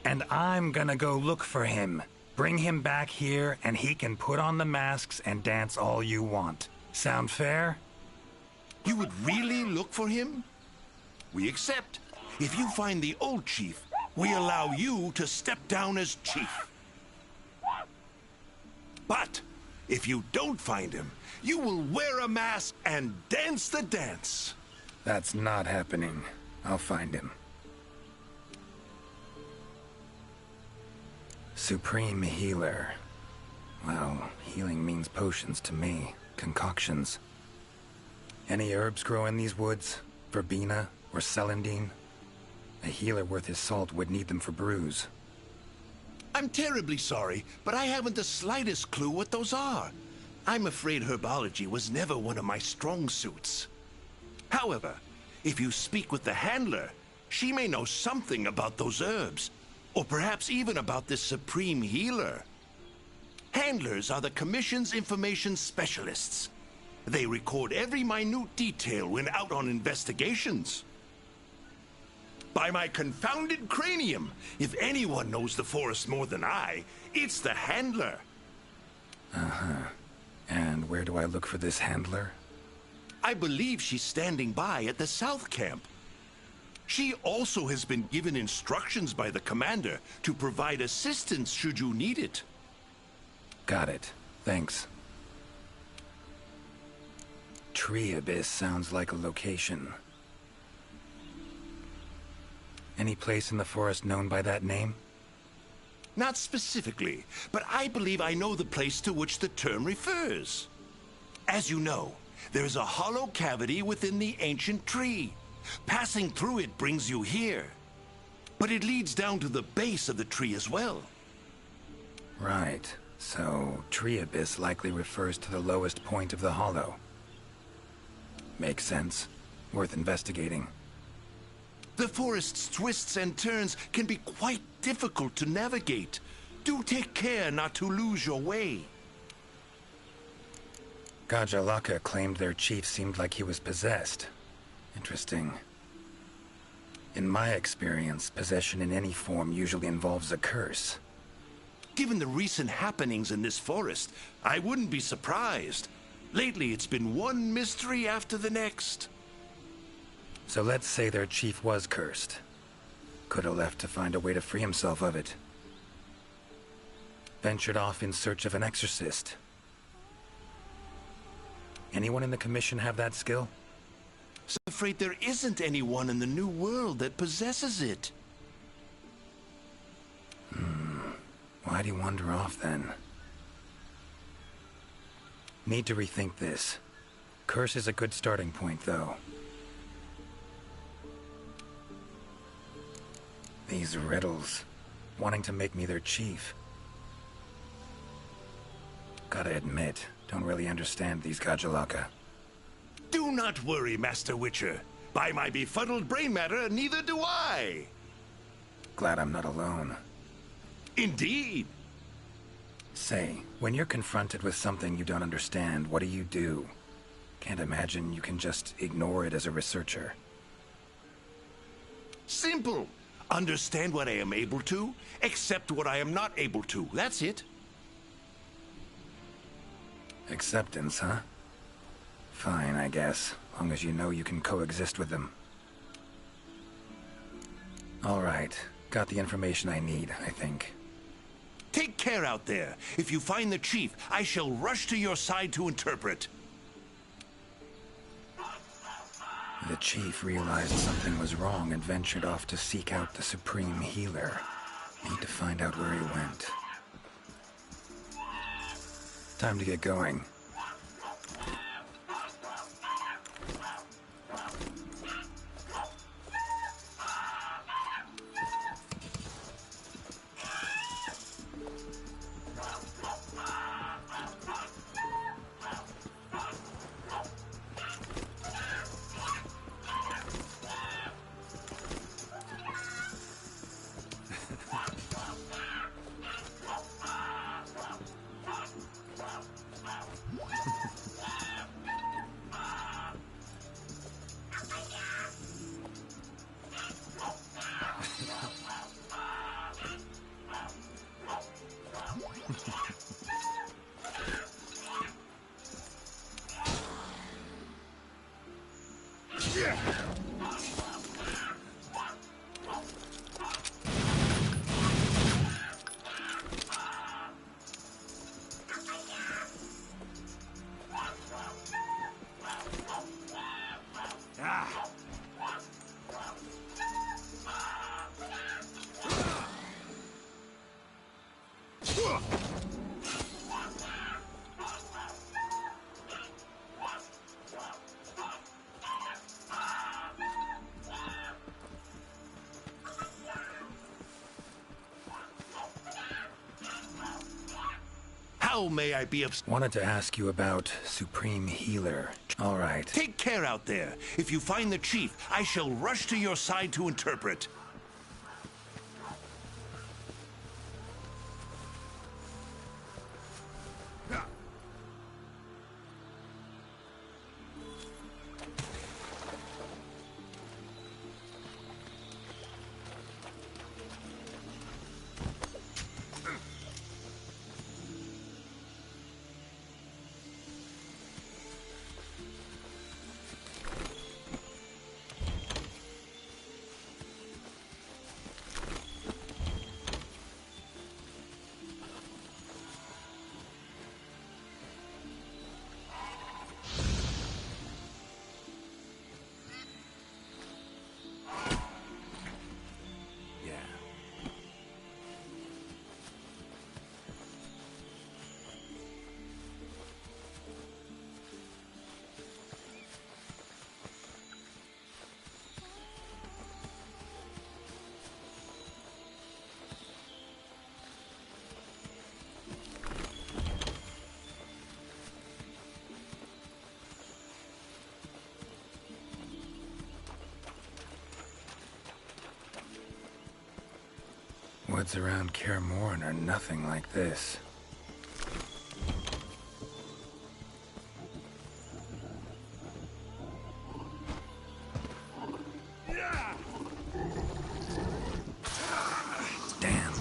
And I'm gonna go look for him. Bring him back here, and he can put on the masks and dance all you want. Sound fair? You would really look for him? We accept. If you find the old chief, we allow you to step down as chief. But if you don't find him, you will wear a mask and dance the dance. That's not happening. I'll find him. Supreme Healer. Well, healing means potions to me. Concoctions. Any herbs grow in these woods? Verbena or celandine? A healer worth his salt would need them for brews. I'm terribly sorry, but I haven't the slightest clue what those are. I'm afraid herbology was never one of my strong suits. However, if you speak with the handler, she may know something about those herbs, or perhaps even about this supreme healer. Handlers are the Commission's information specialists. They record every minute detail when out on investigations. By my confounded cranium, if anyone knows the forest more than I, it's the handler. Uh-huh. And where do I look for this handler? I believe she's standing by at the South Camp. She also has been given instructions by the commander to provide assistance should you need it. Got it. Thanks. Tree Abyss sounds like a location. Any place in the forest known by that name? Not specifically, but I believe I know the place to which the term refers. As you know, there is a hollow cavity within the ancient tree. Passing through it brings you here. But it leads down to the base of the tree as well. Right. So, Tree Abyss likely refers to the lowest point of the hollow. Makes sense. Worth investigating. The forest's twists and turns can be quite difficult to navigate. Do take care not to lose your way. Gajalaka claimed their chief seemed like he was possessed. Interesting. In my experience, possession in any form usually involves a curse. Given the recent happenings in this forest, I wouldn't be surprised. Lately, it's been one mystery after the next. So let's say their chief was cursed. Could have left to find a way to free himself of it. Ventured off in search of an exorcist. Anyone in the Commission have that skill? I'm afraid there isn't anyone in the New World that possesses it. Why'd he wander off then? Need to rethink this. Curse is a good starting point, though. These riddles. Wanting to make me their chief. Gotta admit, don't really understand these Gajalaka. Do not worry, Master Witcher. By my befuddled brain matter, neither do I. Glad I'm not alone. Indeed. Say, when you're confronted with something you don't understand, what do? Can't imagine you can just ignore it as a researcher. Simple. Understand what I am able to, accept what I am not able to. That's it. Acceptance, huh? Fine, I guess. Long as you know you can coexist with them. All right. Got the information I need, I think. Take care out there. If you find the chief, I shall rush to your side to interpret. The chief realized something was wrong and ventured off to seek out the Supreme Healer. Need to find out where he went. Time to get going. How may I be of... Wanted to ask you about Supreme Healer. All right. Take care out there. If you find the chief, I shall rush to your side to interpret. Woods around Kaer Morhen are nothing like this. Damn.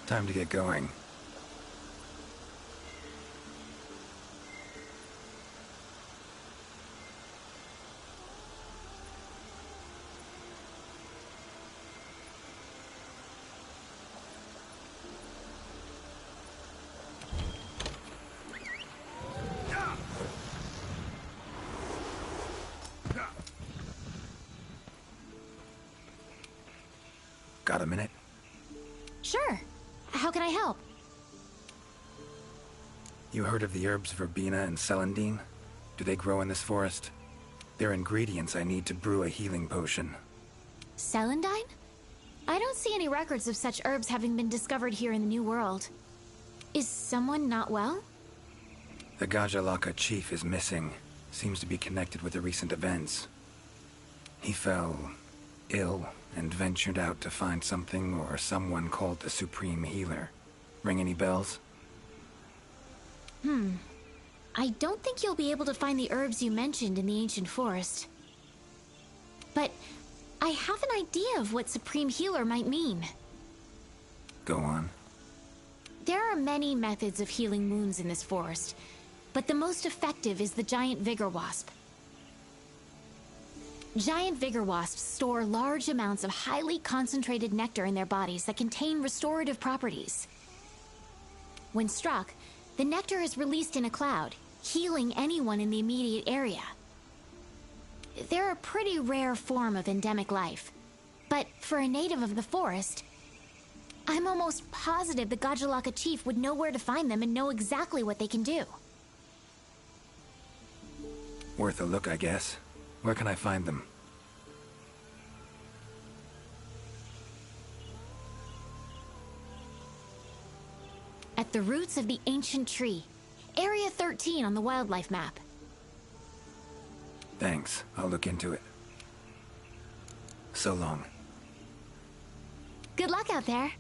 Time to get going. Got a minute? Sure. How can I help? You heard of the herbs verbena and celandine? Do they grow in this forest? They're ingredients I need to brew a healing potion. Celandine? I don't see any records of such herbs having been discovered here in the New World. Is someone not well? The Gajalaka chief is missing. Seems to be connected with the recent events. He fell ill and ventured out to find something or someone called the Supreme Healer. Ring any bells? I don't think you'll be able to find the herbs you mentioned in the ancient forest. But I have an idea of what Supreme Healer might mean. Go on. There are many methods of healing wounds in this forest, but the most effective is the giant vigor wasp. Giant vigor wasps store large amounts of highly concentrated nectar in their bodies that contain restorative properties. When struck, the nectar is released in a cloud, healing anyone in the immediate area. They're a pretty rare form of endemic life, but for a native of the forest, I'm almost positive the Gajalaka chief would know where to find them and know exactly what they can do. Worth a look, I guess. Where can I find them? At the roots of the ancient tree, Area 13 on the wildlife map. Thanks. I'll look into it. So long. Good luck out there.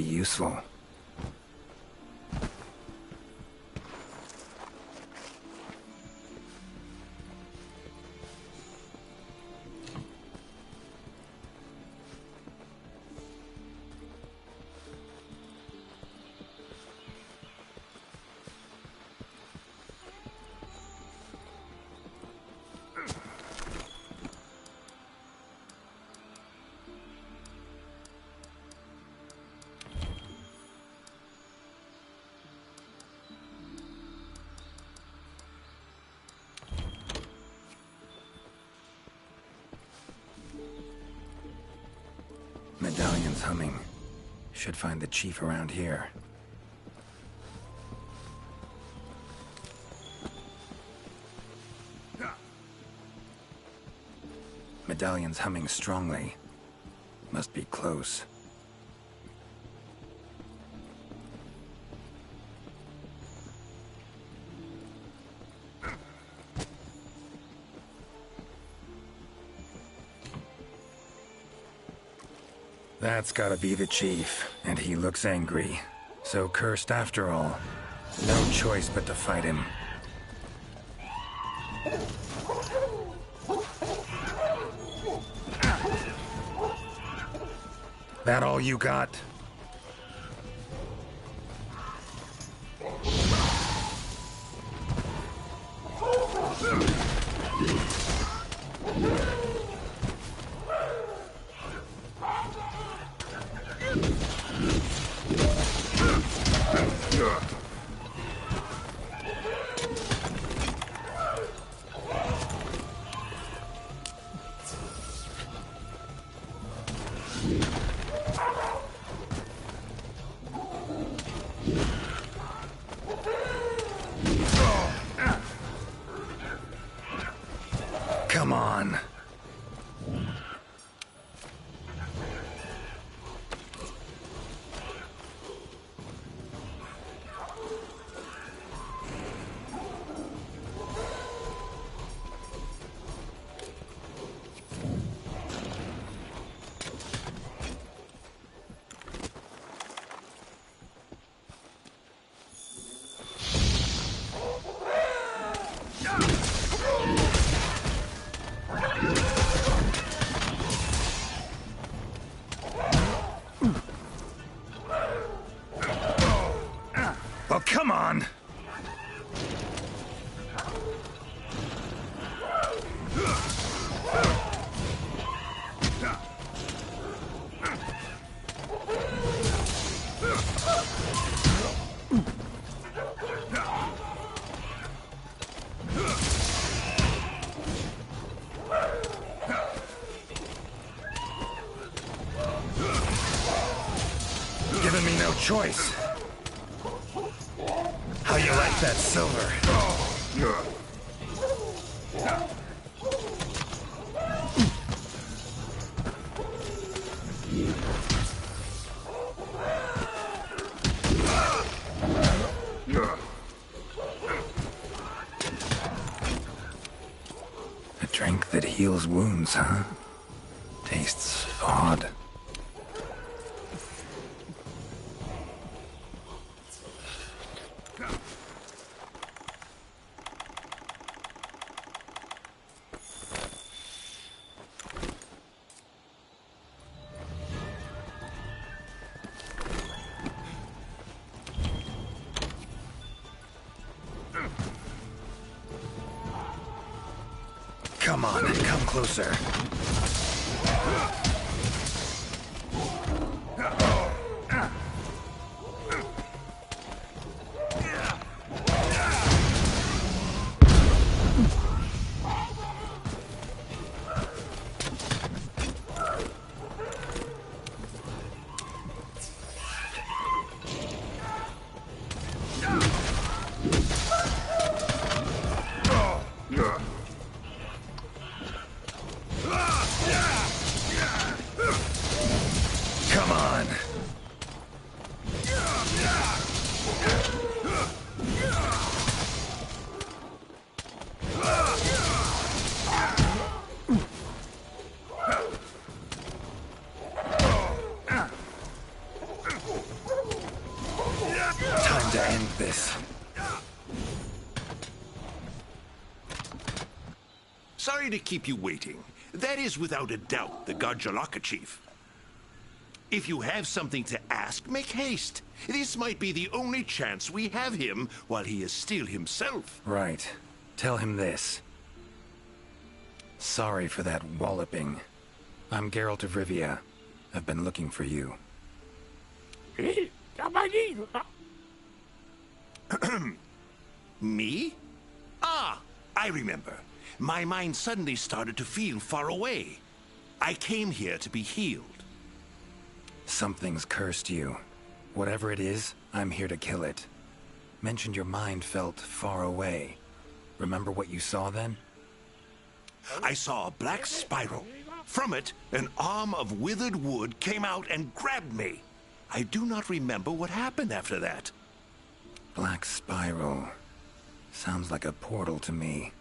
pretty useful. Medallion's humming. Should find the chief around here. Medallion's humming strongly. Must be close. That's gotta be the chief, and he looks angry. So cursed after all. No choice but to fight him. That all you got? Come on. Well, come on! Giving me no choice. How you like that silver? A drink that heals wounds, huh? Tastes odd. Come on, come closer. Sorry to keep you waiting. That is without a doubt the Gajjalaka chief. If you have something to ask, make haste. This might be the only chance we have him while he is still himself. Right. Tell him this. Sorry for that walloping. I'm Geralt of Rivia. I've been looking for you. Me? Ah, I remember. My mind suddenly started to feel far away. I came here to be healed. Something's cursed you. Whatever it is, I'm here to kill it. Mentioned your mind felt far away. Remember what you saw then? I saw a black spiral. From it, an arm of withered wood came out and grabbed me. I do not remember what happened after that. Black spiral. Sounds like a portal to me.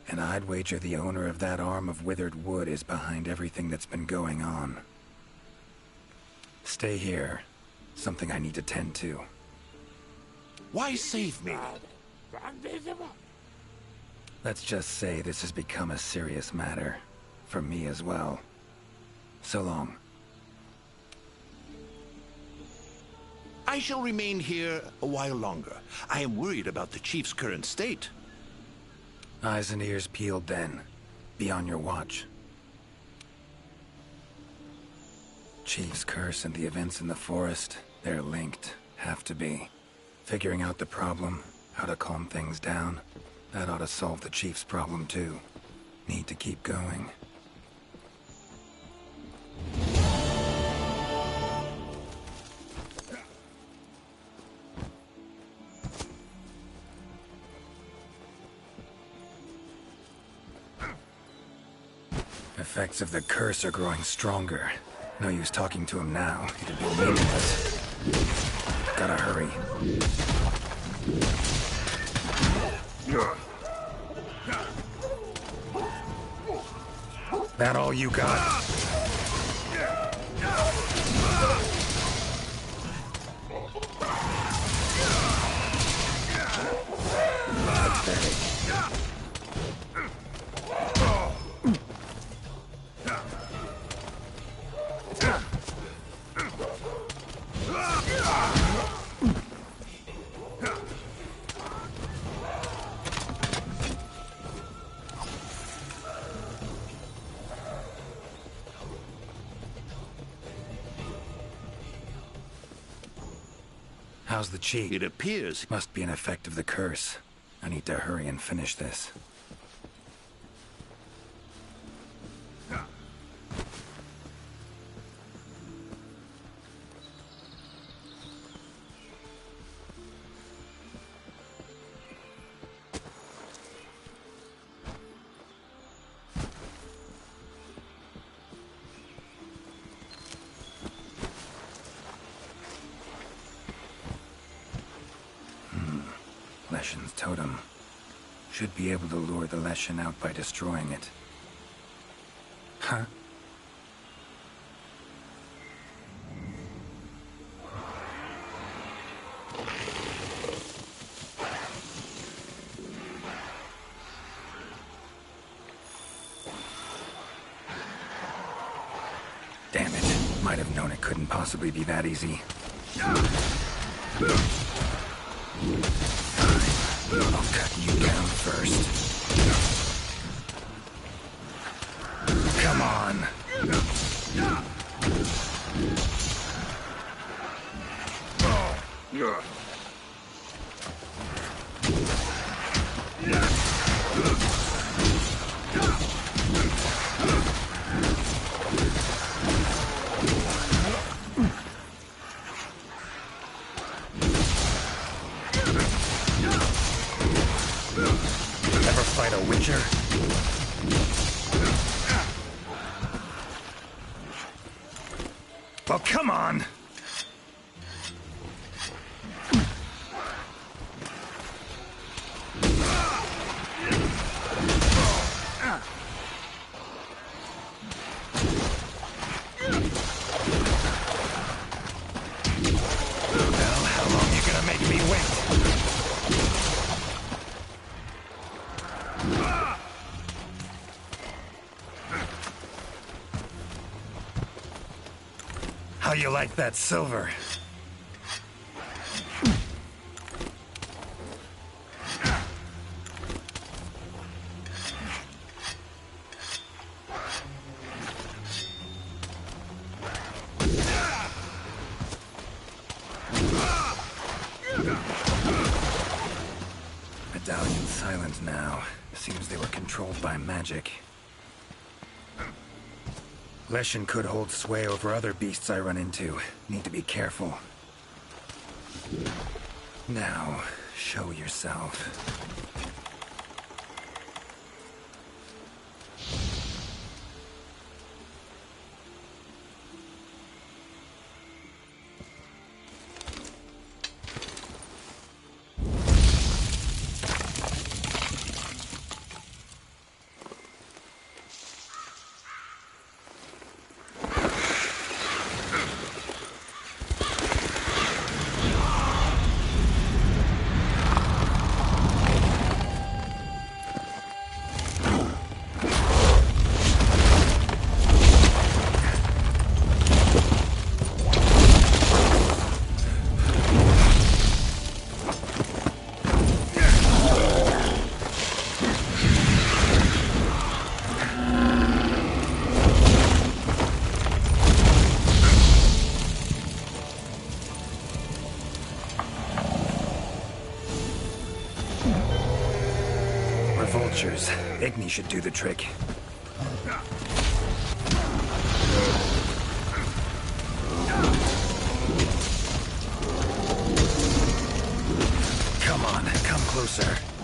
And I'd wager the owner of that arm of withered wood is behind everything that's been going on. Stay here. Something I need to tend to. Why save me? Let's just say this has become a serious matter. For me as well. So long. I shall remain here a while longer. I am worried about the chief's current state. Eyes and ears peeled then. Be on your watch. Chief's curse and the events in the forest, they're linked. Have to be. Figuring out the problem, how to calm things down, that ought to solve the Chief's problem too. Need to keep going. Effects of the curse are growing stronger. No use talking to him now. It'd be meaningless. Gotta hurry. That all you got? Pathetic. How's the cheek? It appears. Must be an effect of the curse. I need to hurry and finish this. Leshen's totem. Should be able to lure the Leshen out by destroying it. Huh? Damn it. Might have known it couldn't possibly be that easy. I'll cut you down first. Come on. Ever fight a witcher? Well, come on! Well, how long you gonna make me wait? you like that silver? Medallion's silent now. Seems they were controlled by magic. Leshen could hold sway over other beasts I run into. Need to be careful. Now, show yourself. Vultures. Igni should do the trick. Come on, come closer.